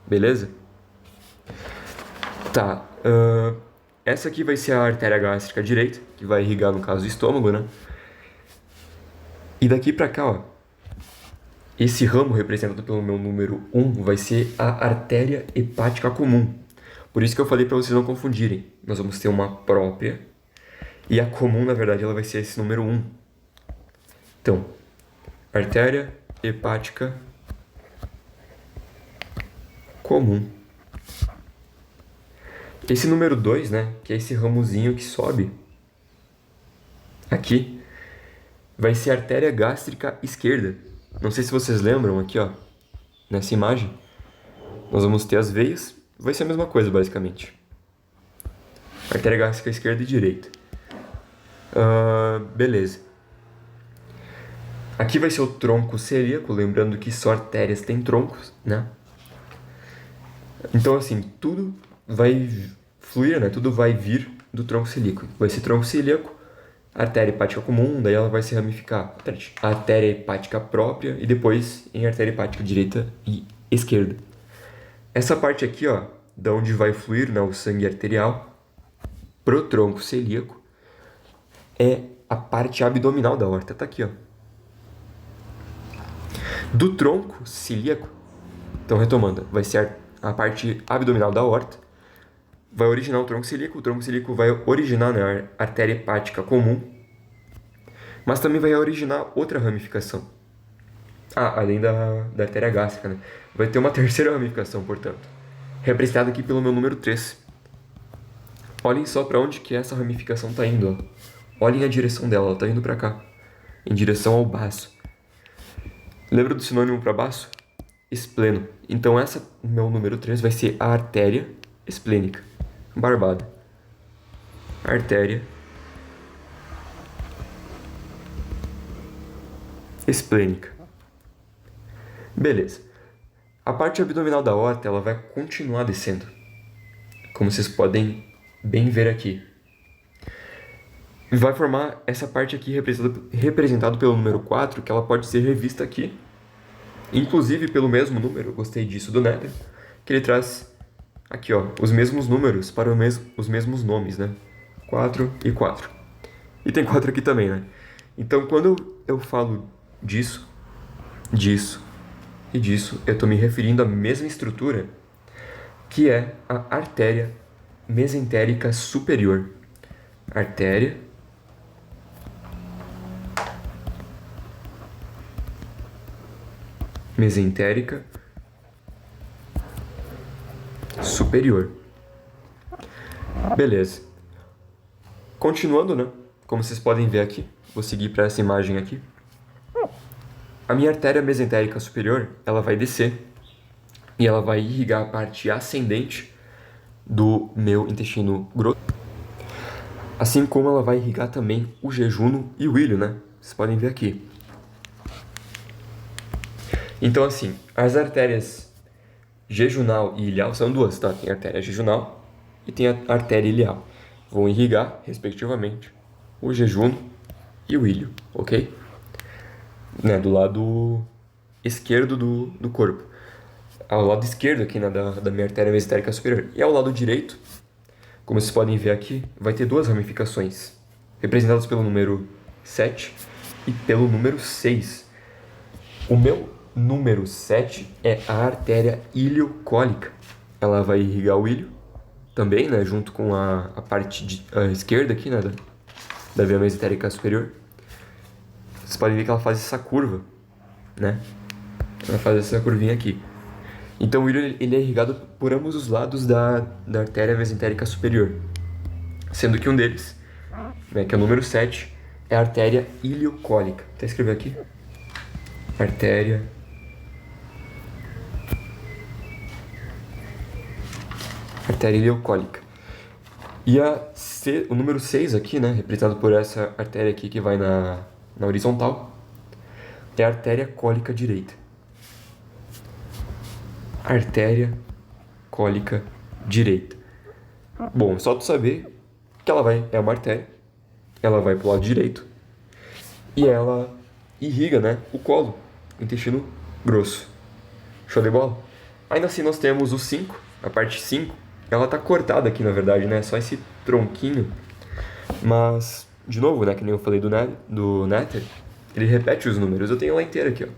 S2: Beleza? Tá, essa aqui vai ser a artéria gástrica direita, que vai irrigar, no caso, o estômago, né? E daqui pra cá, ó, esse ramo representado pelo meu número 1 vai ser a artéria hepática comum. Por isso que eu falei para vocês não confundirem. Nós vamos ter uma própria e a comum, na verdade, ela vai ser esse número 1. Então, artéria hepática comum. Esse número 2, né, que é esse ramozinho que sobe aqui, vai ser a artéria gástrica esquerda. Não sei se vocês lembram aqui, ó, nessa imagem. Nós vamos ter as veias, vai ser a mesma coisa, basicamente. Artéria gástrica esquerda e direita. Beleza. Aqui vai ser o tronco celíaco, lembrando que só artérias têm troncos, né? Então, assim, tudo vai fluir, né? Tudo vai vir do tronco celíaco. Vai ser tronco celíaco, artéria hepática comum, daí ela vai se ramificar a artéria hepática própria e depois em artéria hepática direita e esquerda. Essa parte aqui, ó, da onde vai fluir, né, o sangue arterial pro tronco celíaco, é a parte abdominal da aorta, tá aqui, ó. Do tronco celíaco, então retomando, vai ser a parte abdominal da aorta, vai originar o tronco celíaco vai originar, né, a artéria hepática comum, mas também vai originar outra ramificação. Além da artéria gástrica, né? Vai ter uma terceira ramificação, portanto, representada aqui pelo meu número 3. Olhem só para onde que essa ramificação está indo, ó. Olhem a direção dela, ela está indo para cá, em direção ao baço. Lembra do sinônimo para baço? Espleno. Então essa, meu número 3, vai ser a artéria esplênica, barbada. Artéria esplênica. Beleza. A parte abdominal da aorta, ela vai continuar descendo, como vocês podem bem ver aqui. E vai formar essa parte aqui representado pelo número 4, que ela pode ser revista aqui, inclusive pelo mesmo número. Eu gostei disso do Nether, que ele traz aqui, ó, os mesmos números para os mesmos nomes, né? 4 e 4. E tem 4 aqui também, né? Então, quando eu falo disso e disso, eu estou me referindo à mesma estrutura, que é a artéria mesentérica superior. Artéria mesentérica superior. Beleza. Continuando, né? Como vocês podem ver aqui, vou seguir para essa imagem aqui. A minha artéria mesentérica superior, ela vai descer e ela vai irrigar a parte ascendente do meu intestino grosso. Assim como ela vai irrigar também o jejuno e o ilho, né? Vocês podem ver aqui. Então, assim, as artérias jejunal e ilhal são duas, tá? Tem a artéria jejunal e tem a artéria ilhal. Vão irrigar, respectivamente, o jejuno e o ilho, ok? Né, do lado esquerdo do corpo. Ao lado esquerdo aqui, né, da minha artéria mesentérica superior. E ao lado direito, como vocês podem ver aqui, vai ter duas ramificações, representadas pelo número 7 e pelo número 6. O meu número 7 é a artéria iliocólica. Ela vai irrigar o ilho também, né, junto com a parte esquerda aqui, né, da via mesentérica superior. Vocês podem ver que ela faz essa curva, né? Ela faz essa curvinha aqui. Então o ilho ele é irrigado por ambos os lados da artéria mesentérica superior. Sendo que um deles, né, que é o número 7, é a artéria iliocólica. Vou até escrever aqui. Artéria iliocólica. E o número 6 aqui, né, representado por essa artéria aqui que vai na horizontal, é a artéria cólica direita. Artéria cólica direita. Bom, só tu saber que é uma artéria, ela vai pro lado direito e ela irriga, né, o colo, o intestino grosso. Show de bola? Ainda assim nós temos o 5, a parte 5, ela tá cortada aqui na verdade, né, só esse tronquinho, mas, de novo, né, que nem eu falei do Néter, ele repete os números, eu tenho ela inteira aqui, ó.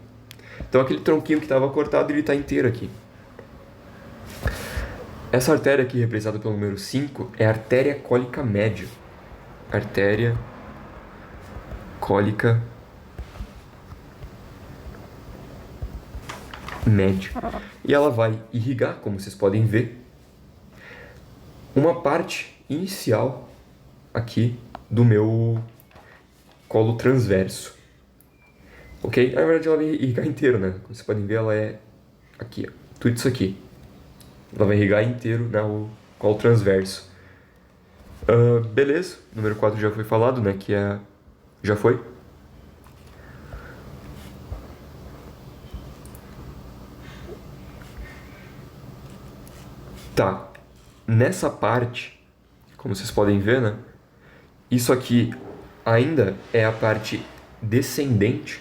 S2: Então aquele tronquinho que estava cortado, ele tá inteiro aqui. Essa artéria aqui, representada pelo número 5, é a artéria cólica média. Artéria cólica média. E ela vai irrigar, como vocês podem ver, uma parte inicial aqui do meu colo transverso. Ok? Na verdade ela vai irrigar inteiro, né? Como vocês podem ver, ela é aqui, ó. Tudo isso aqui. Ela vai irrigar inteiro, né, o colo transverso. Beleza, número 4 já foi falado, né, que é... Já foi? Tá. Nessa parte, como vocês podem ver, né, isso aqui ainda é a parte descendente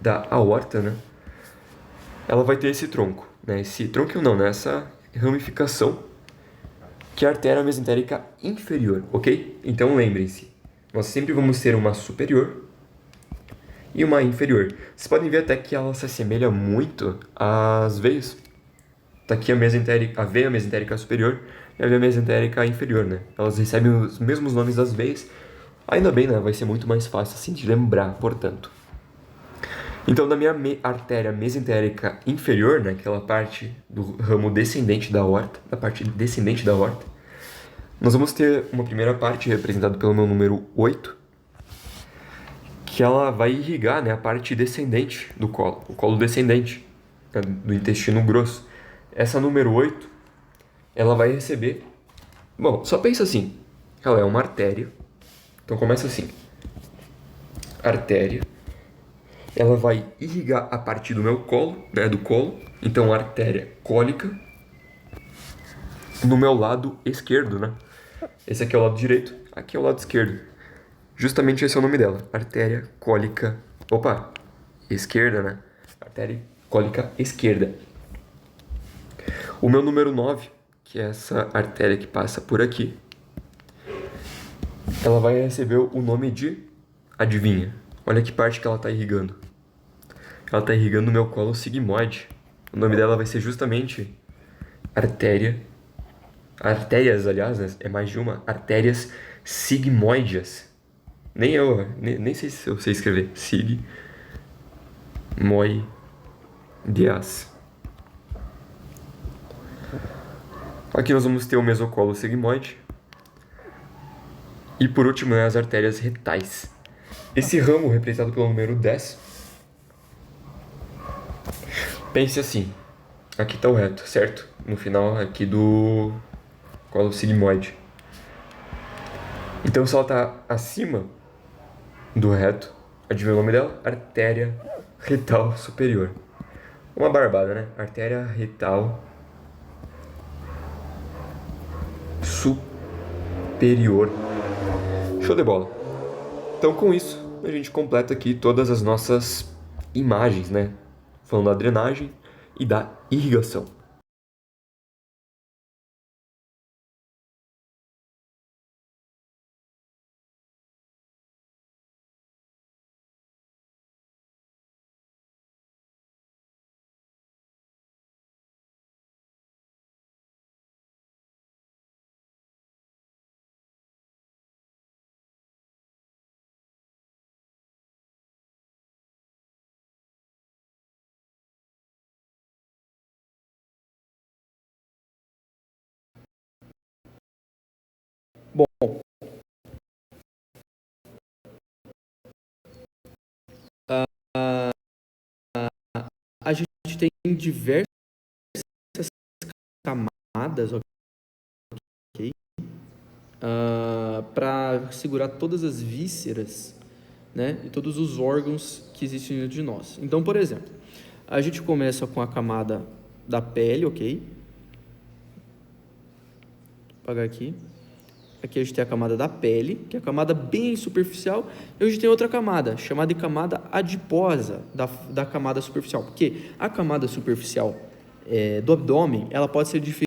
S2: da aorta, né? Ela vai ter esse tronco, né? Esse tronco não, né? Essa ramificação que é a artéria mesentérica inferior, ok? Então lembrem-se, nós sempre vamos ter uma superior e uma inferior. Vocês podem ver até que ela se assemelha muito às veias. Tá aqui a veia mesentérica superior e a veia mesentérica inferior, né? Elas recebem os mesmos nomes das veias. Ainda bem, né? Vai ser muito mais fácil assim de lembrar, portanto. Então, na minha artéria mesentérica inferior, né, aquela parte do ramo descendente da aorta, da parte descendente da aorta, nós vamos ter uma primeira parte representada pelo meu número 8, que ela vai irrigar, né, a parte descendente do colo, o colo descendente, né, do intestino grosso. Essa número 8, ela vai receber... Bom, só pensa assim, ela é uma artéria, então começa assim, artéria, ela vai irrigar a partir do meu colo, né, do colo, então artéria cólica, no meu lado esquerdo, né? Esse aqui é o lado direito, aqui é o lado esquerdo. Justamente esse é o nome dela, artéria cólica, esquerda, né? Artéria cólica esquerda. O meu número 9, que é essa artéria que passa por aqui, ela vai receber o nome de, adivinha? Olha que parte que ela está irrigando. Ela está irrigando o meu colo sigmoide. O nome dela vai ser justamente artérias, aliás, né? É mais de uma, artérias sigmoideas. Nem sei se eu sei escrever. Sigmoideas. Aqui nós vamos ter o mesocolo sigmoide. E por último, né, as artérias retais. Esse ramo, representado pelo número 10, pense assim. Aqui está o reto, certo? No final aqui do colo sigmoide. Então, se ela está acima do reto, adivinha o nome dela? Artéria retal superior. Uma barbada, né? Artéria retal superior. Show de bola. Então, com isso, a gente completa aqui todas as nossas imagens, né? Falando da drenagem e da irrigação.
S1: gente tem diversas camadas, ok? Para segurar todas as vísceras, né? E todos os órgãos que existem dentro de nós. Então, por exemplo, a gente começa com a camada da pele, ok? Vou apagar aqui. Aqui a gente tem a camada da pele, que é a camada bem superficial, e a gente tem outra camada, chamada de camada adiposa da camada superficial, porque a camada superficial do abdômen, ela pode ser diferente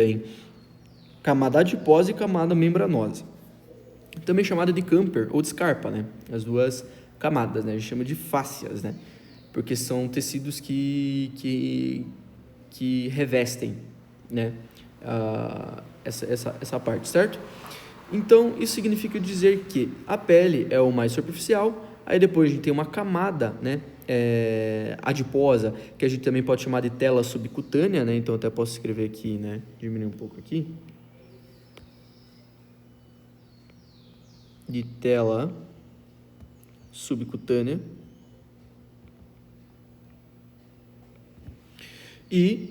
S1: em camada adiposa e camada membranosa, também chamada de Camper ou de Scarpa, né? As duas camadas, né? A gente chama de fáscias, né? Porque são tecidos que revestem, né? Essa parte, certo? Então, isso significa dizer que a pele é o mais superficial, aí depois a gente tem uma camada, né? Adiposa, que a gente também pode chamar de tela subcutânea, né? Então, eu até posso escrever aqui, né? Diminuir um pouco aqui. De tela subcutânea. E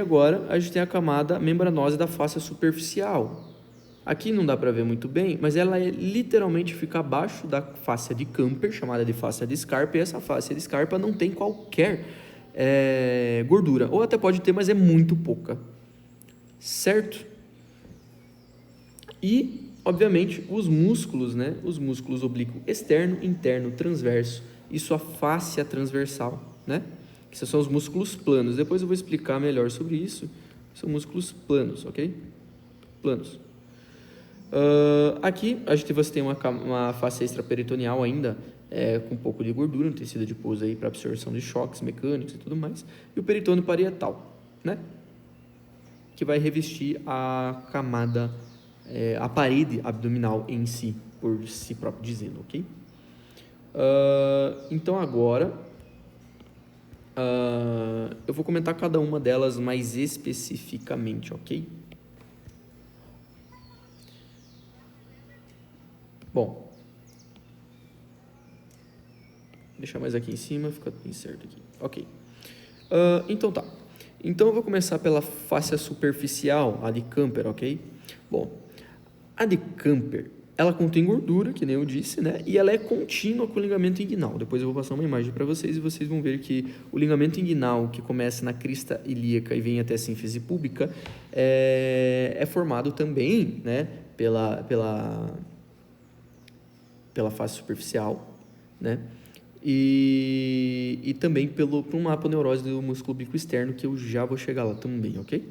S1: agora a gente tem a camada membranosa da face superficial. Aqui não dá para ver muito bem, mas ela literalmente fica abaixo da fáscia de Camper, chamada de fáscia de Scarpa, e essa fáscia de Scarpa não tem qualquer gordura, ou até pode ter, mas é muito pouca, certo? E, obviamente, os músculos, né? Os músculos oblíquo externo, interno, transverso e sua fáscia transversal, né? Esses são os músculos planos. Depois eu vou explicar melhor sobre isso. São músculos planos, ok? Planos. Aqui você tem uma face extraperitoneal ainda, com um pouco de gordura no tecido adiposo aí para absorção de choques mecânicos e tudo mais. E o peritônio parietal, né? Que vai revestir a camada, a parede abdominal em si, por si próprio dizendo, ok? Então agora eu vou comentar cada uma delas mais especificamente, ok? Bom, deixar mais aqui em cima, fica bem certo aqui, ok. Então tá, então eu vou começar pela fáscia superficial, a de Camper, ok? Bom, a de Camper, ela contém gordura, que nem eu disse, né? E ela é contínua com o ligamento inguinal. Depois eu vou passar uma imagem para vocês e vocês vão ver que o ligamento inguinal, que começa na crista ilíaca e vem até a sínfise púbica, é formado também, né? Pela face superficial, né? E também por uma aponeurose do músculo oblíquo externo, que eu já vou chegar lá também, ok?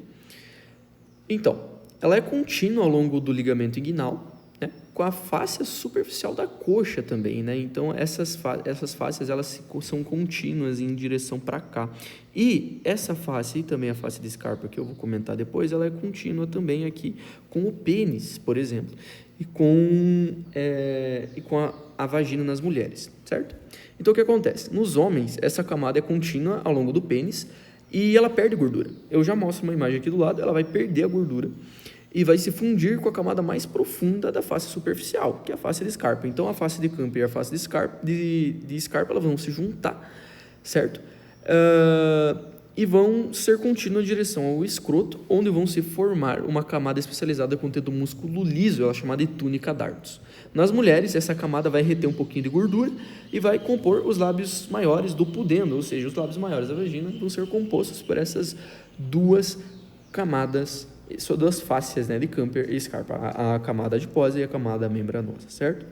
S1: Então, ela é contínua ao longo do ligamento inguinal, né? Com a fáscia superficial da coxa também, né? Então, essas fáscias, elas são contínuas em direção para cá. E essa face, e também a face de Scarpa, que eu vou comentar depois, ela é contínua também aqui com o pênis, por exemplo, e com a vagina nas mulheres, certo? Então, o que acontece? Nos homens, essa camada é contínua ao longo do pênis e ela perde gordura. Eu já mostro uma imagem aqui do lado, ela vai perder a gordura e vai se fundir com a camada mais profunda da face superficial, que é a face de Scarpa. Então, a face de Camper e a face de Scarpa elas vão se juntar, certo? E vão ser contínuas em direção ao escroto, onde vão se formar uma camada especializada contendo músculo liso, ela é chamada de túnica dartos. Nas mulheres, essa camada vai reter um pouquinho de gordura e vai compor os lábios maiores do pudendo, ou seja, os lábios maiores da vagina vão ser compostos por essas duas camadas, são duas fáscias, né, de Camper e Scarpa, a camada adiposa e a camada membranosa, certo?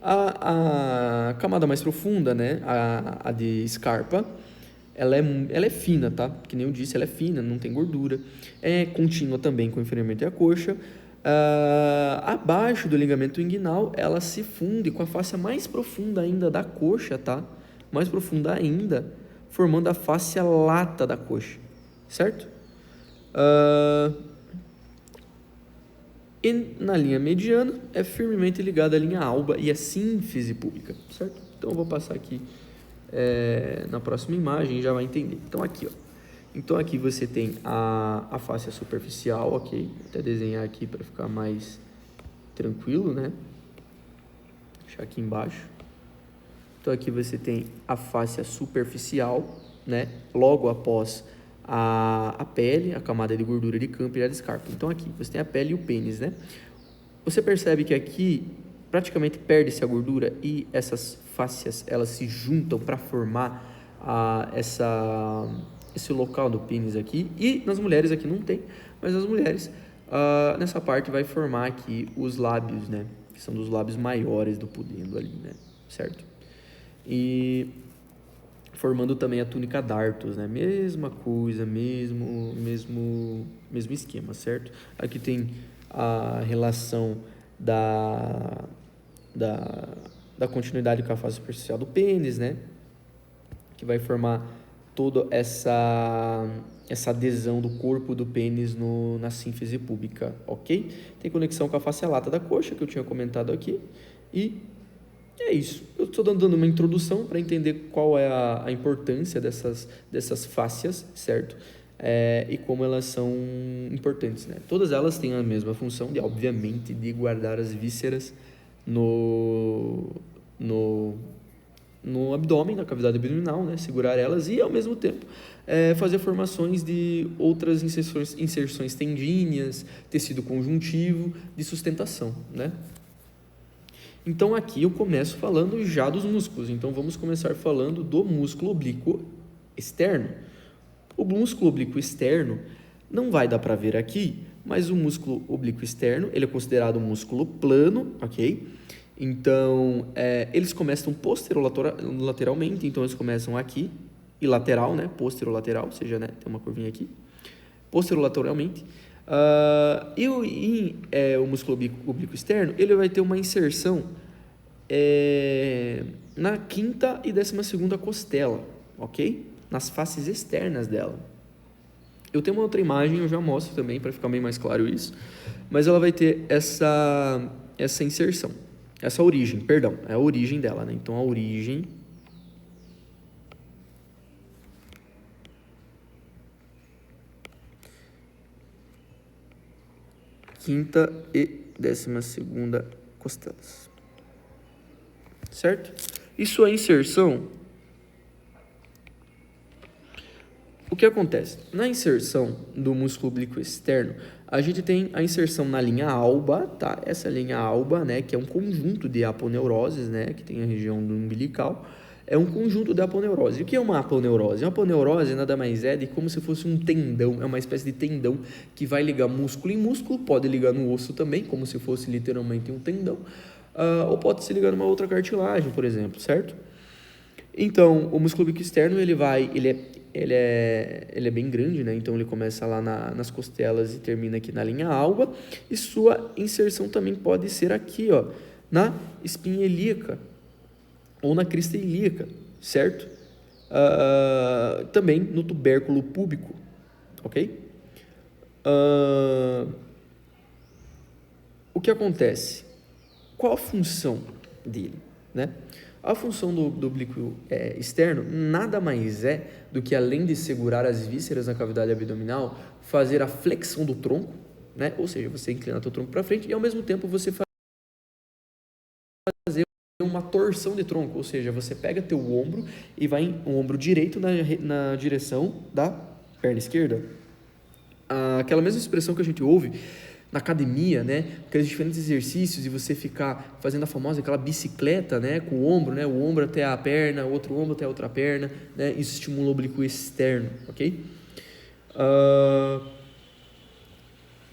S1: A camada mais profunda, né, a de Scarpa, ela é fina, tá? Que nem eu disse, ela é fina, não tem gordura, é contínua também com o inferiormente da coxa. Abaixo do ligamento inguinal, ela se funde com a fáscia mais profunda ainda da coxa, tá? Mais profunda ainda, formando a fáscia lata da coxa, certo? E na linha mediana é firmemente ligada à linha alba e à sínfise pública, certo? Então eu vou passar aqui na próxima imagem e já vai entender. Então aqui, ó. Então aqui você tem a fáscia superficial, ok? Vou até desenhar aqui para ficar mais tranquilo, né? Deixar aqui embaixo. Então aqui você tem a fáscia superficial, né? Logo após a pele, a camada de gordura de campo e a descarpa. Então aqui você tem a pele e o pênis, né? Você percebe que aqui praticamente perde-se a gordura e essas fáscias elas se juntam para formar esse local do pênis aqui. E nas mulheres aqui não tem, mas as mulheres nessa parte vai formar aqui os lábios, né? Que são dos lábios maiores do pudendo ali, né? Certo? E formando também a túnica dartos, né? Mesma coisa, mesmo esquema, certo? Aqui tem a relação da continuidade com a face superficial do pênis, né? Que vai formar toda essa adesão do corpo do pênis na sínfise púbica, ok? Tem conexão com a face lata da coxa, que eu tinha comentado aqui, e é isso. Eu estou dando uma introdução para entender qual é a importância dessas fáscias, certo? E como elas são importantes, né? Todas elas têm a mesma função de, obviamente, de guardar as vísceras no abdômen, na cavidade abdominal, né? Segurar elas e, ao mesmo tempo, fazer formações de outras inserções tendíneas, tecido conjuntivo, de sustentação, né? Então aqui eu começo falando já dos músculos. Então vamos começar falando do músculo oblíquo externo. O músculo oblíquo externo não vai dar para ver aqui, mas o músculo oblíquo externo ele é considerado um músculo plano, ok? Então eles começam posterolateralmente, então eles começam aqui e lateral, né? Posterolateral, ou seja, né? Tem uma curvinha aqui. Posterolateralmente. O músculo oblíquo externo ele vai ter uma inserção na 5ª e 12ª costela, ok? Nas faces externas dela. Eu tenho uma outra imagem, eu já mostro também para ficar bem mais claro isso, mas ela vai ter essa inserção, essa origem, perdão, é a origem dela, né? Então a origem quinta e 12ª costelas, certo? E sua inserção, o que acontece? Na inserção do músculo oblíquo externo, a gente tem a inserção na linha alba, tá? Essa linha alba, né, que é um conjunto de aponeuroses, né, que tem a região do umbilical, é um conjunto de aponeurose. E o que é uma aponeurose? Uma aponeurose nada mais é de como se fosse um tendão, é uma espécie de tendão que vai ligar músculo em músculo, pode ligar no osso também, como se fosse literalmente um tendão, ou pode se ligar numa outra cartilagem, por exemplo, certo? Então, o músculo oblíquo externo, ele é bem grande, né? Então, ele começa lá nas costelas e termina aqui na linha alba, e sua inserção também pode ser aqui, ó, na espinha ilíaca, ou na crista ilíaca, certo? Também no tubérculo púbico, ok? O que acontece? Qual a função dele, né? A função do oblíquo externo nada mais é do que, além de segurar as vísceras na cavidade abdominal, fazer a flexão do tronco, né? Ou seja, você inclina o tronco para frente e, ao mesmo tempo, você fazer uma torção de tronco, ou seja, você pega teu ombro e vai o ombro direito na direção da perna esquerda. Aquela mesma expressão que a gente ouve na academia, né, aqueles diferentes exercícios e você ficar fazendo a famosa aquela bicicleta, né, com o ombro, né, o ombro até a perna, o outro ombro até a outra perna, né, isso estimula o oblíquo externo, ok?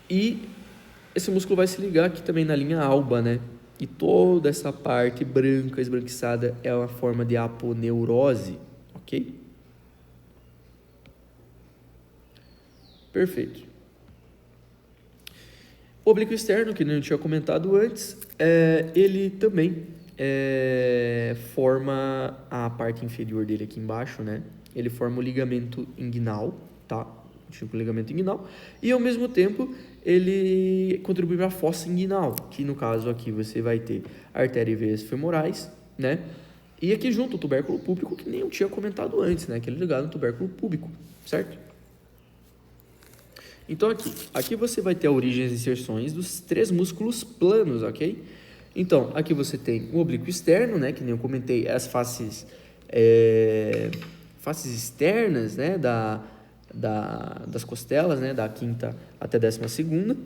S1: E esse músculo vai se ligar aqui também na linha alba, né? E toda essa parte branca, esbranquiçada, é uma forma de aponeurose, ok? Perfeito. O oblíquo externo, que a gente tinha comentado antes, ele também forma a parte inferior dele aqui embaixo, né? Ele forma o ligamento inguinal, tá? Tipo ligamento inguinal. E, ao mesmo tempo,
S3: ele contribui para a fossa inguinal, que no caso aqui você vai ter artéria e veias femorais, né? E aqui junto o tubérculo púbico, que nem eu tinha comentado antes, né? Aquele ligado no tubérculo púbico, certo? Então aqui você vai ter a origem e as inserções dos 3 músculos planos, ok? Então, aqui você tem o oblíquo externo, né? Que nem eu comentei, as faces externas, né? Das costelas, né? Da 5ª até 12ª.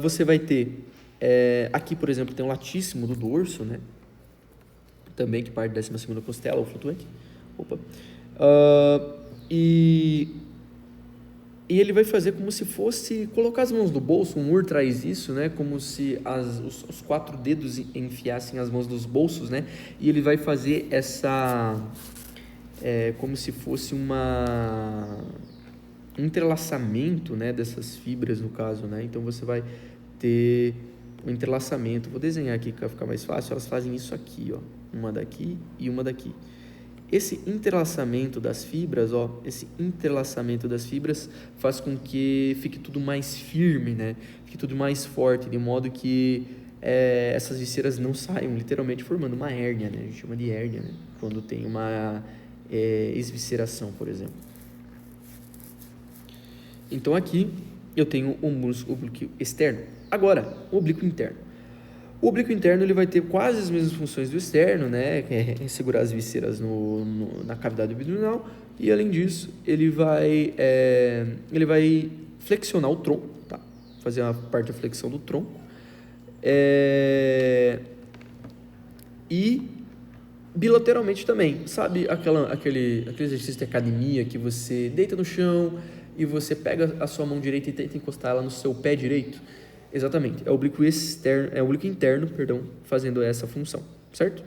S3: Você vai ter, aqui, por exemplo, tem o latíssimo do dorso, né? Também que parte da 12ª costela, o flutuante. E ele vai fazer como se fosse colocar as mãos no bolso. O Moore traz isso, né? Como se os 4 dedos enfiassem as mãos nos bolsos, né? E ele vai fazer como se fosse um entrelaçamento, né? Dessas fibras, no caso, né? Então você vai ter um entrelaçamento. Vou desenhar aqui para ficar mais fácil. Elas fazem isso aqui, ó. Uma daqui e uma daqui. Esse entrelaçamento das fibras, faz com que fique tudo mais firme, né? Fique tudo mais forte, de modo que essas vísceras não saiam, literalmente formando uma hérnia, né? A gente chama de hérnia, né? Quando tem uma esvisceração, por exemplo. Então aqui eu tenho o músculo oblíquo externo. Agora, o oblíquo interno. O oblíquo interno ele vai ter quase as mesmas funções do externo, né? Que é segurar as vísceras na cavidade abdominal, e além disso ele vai flexionar o tronco, tá? Fazer a parte da flexão do tronco, e bilateralmente também, sabe aquele exercício de academia que você deita no chão e você pega a sua mão direita e tenta encostar ela no seu pé direito? Exatamente, é o oblíquo interno, fazendo essa função, certo?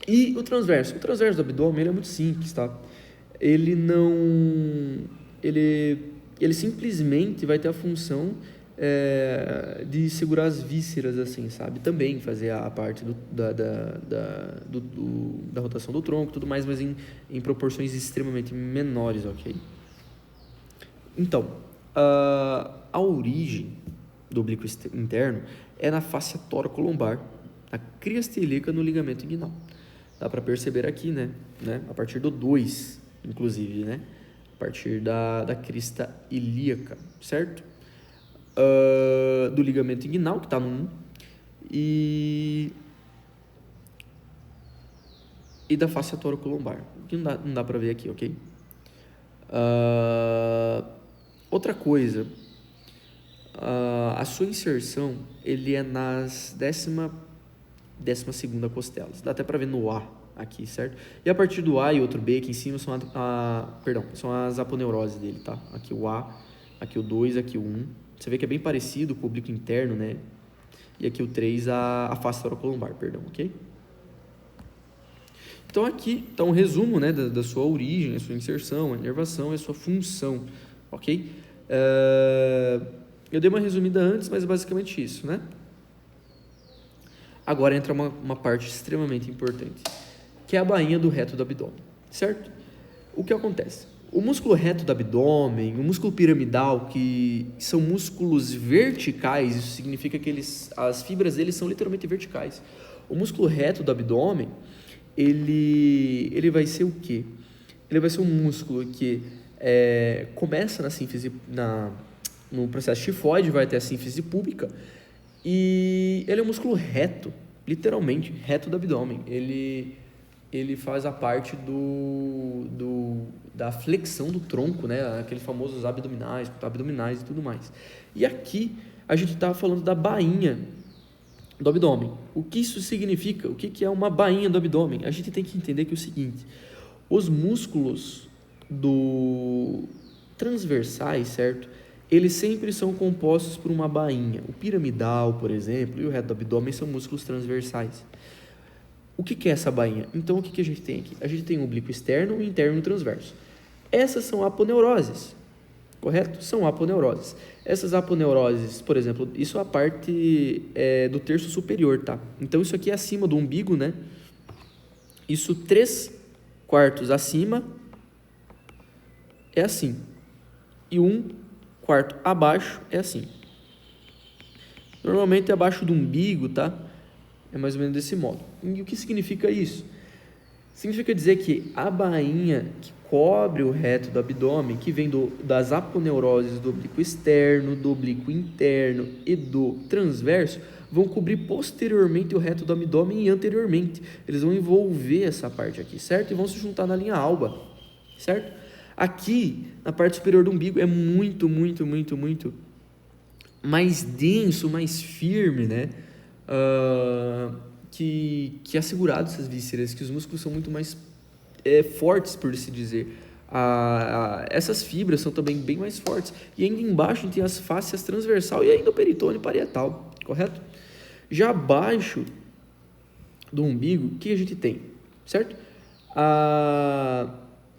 S3: E o transverso do abdômen ele é muito simples, tá? Ele simplesmente vai ter a função de segurar as vísceras, assim, sabe? Também fazer a parte da rotação do tronco, tudo mais, mas em proporções extremamente menores, ok? Então, a origem do oblíquo interno é na face torocolombar, na crista ilíaca, no ligamento inguinal. Dá para perceber aqui, né? A partir do 2, inclusive, né? A partir da crista ilíaca, certo? Do ligamento inguinal, que está no 1, e da face torocolombar, que não dá para ver aqui, ok? Outra coisa, a sua inserção ele é nas 12ª costelas. Dá até para ver no A aqui, certo? E a partir do A e outro B aqui em cima são as aponeuroses dele, tá? Aqui o A, aqui o 2, aqui o 1. Você vê que é bem parecido com o oblíquo interno, né? E aqui o 3, a face torocolombar, ok? Então aqui está um resumo, né, da sua origem, a sua inserção, a inervação e a sua função, ok? Eu dei uma resumida antes, mas é basicamente isso, né? Agora entra uma parte extremamente importante, que é a bainha do reto do abdômen, certo? O que acontece? O músculo reto do abdômen, o músculo piramidal, que são músculos verticais, isso significa que as fibras deles são literalmente verticais. O músculo reto do abdômen, ele vai ser o quê? Ele vai ser um músculo que começa na sínfise, no processo tifoide, vai ter a sínfise púbica, e ele é um músculo reto, literalmente, reto do abdômen. Ele faz a parte da flexão do tronco, né? Aqueles famosos abdominais e tudo mais. E aqui a gente está falando da bainha do abdômen. O que isso significa? O que é uma bainha do abdômen? A gente tem que entender que é o seguinte: os músculos transversais, certo? Eles sempre são compostos por uma bainha. O piramidal, por exemplo, e o reto do abdômen são músculos transversais. O que é essa bainha? Então, o que a gente tem aqui? A gente tem o oblíquo externo, o interno e o transverso. Essas são aponeuroses, correto? São aponeuroses. Essas aponeuroses, por exemplo, isso é a parte do terço superior, tá? Então, isso aqui é acima do umbigo, né? Isso 3/4 acima é assim. e 1/4 abaixo é assim. Normalmente é abaixo do umbigo, tá? É mais ou menos desse modo. E o que significa isso? Significa dizer que a bainha que cobre o reto do abdômen, que vem das aponeuroses do oblíquo externo, do oblíquo interno e do transverso, vão cobrir posteriormente o reto do abdômen e anteriormente. Eles vão envolver essa parte aqui, certo? E vão se juntar na linha alba, certo? Aqui, na parte superior do umbigo, é muito mais denso, mais firme, né? Que assegurado essas vísceras, que os músculos são muito mais fortes, por assim dizer. Essas fibras são também bem mais fortes. E ainda embaixo tem as fáscias transversal e ainda o peritônio parietal, correto? Já abaixo do umbigo, o que a gente tem, certo?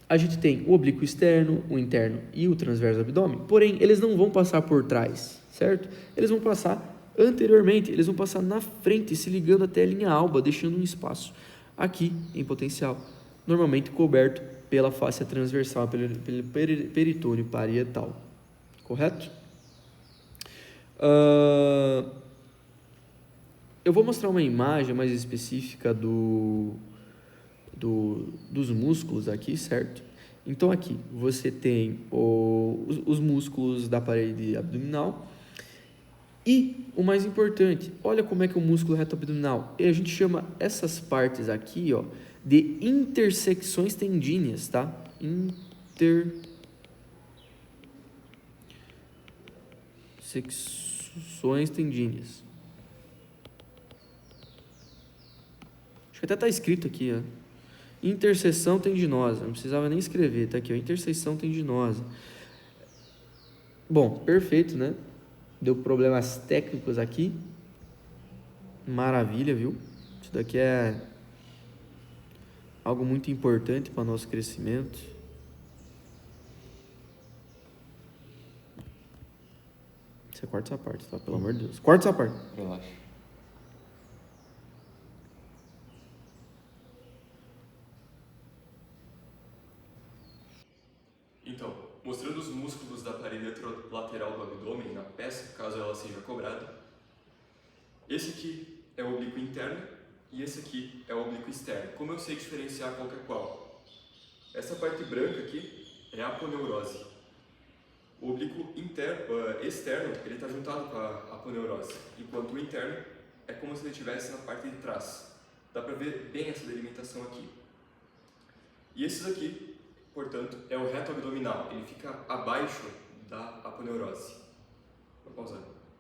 S3: A gente tem o oblíquo externo, o interno e o transverso do abdômen, porém, eles não vão passar por trás, certo? Eles vão passar anteriormente, eles vão passar na frente, se ligando até a linha alba, deixando um espaço aqui em potencial, normalmente coberto pela fáscia transversal, pelo peritônio parietal, correto? Eu vou mostrar uma imagem mais específica dos músculos aqui, certo? Então aqui você tem os músculos da parede abdominal e o mais importante, olha como é que é o músculo reto abdominal. E a gente chama essas partes aqui, ó, de intersecções tendíneas, tá? Intersecções tendíneas. Acho que até está escrito aqui, ó. Interseção tendinosa. Não precisava nem escrever, tá aqui, ó. Interseção tendinosa. Bom, perfeito, né? Deu problemas técnicos aqui. Maravilha, viu? Isso daqui é algo muito importante para o nosso crescimento. Você corta essa parte, tá? Pelo amor de Deus. Corta essa parte.
S2: Relaxa. Então, mostrando os músculos da parede lateral do abdômen na peça, caso ela seja cobrada. Esse aqui é o oblíquo interno e esse aqui é o oblíquo externo. Como eu sei diferenciar qual que é qual? Essa parte branca aqui é a aponeurose. O oblíquo externo ele está juntado com a aponeurose, enquanto o interno é como se ele estivesse na parte de trás. Dá para ver bem essa delimitação aqui. E esses aqui, portanto, é o reto abdominal. Ele fica abaixo da aponeurose. Vou pausar.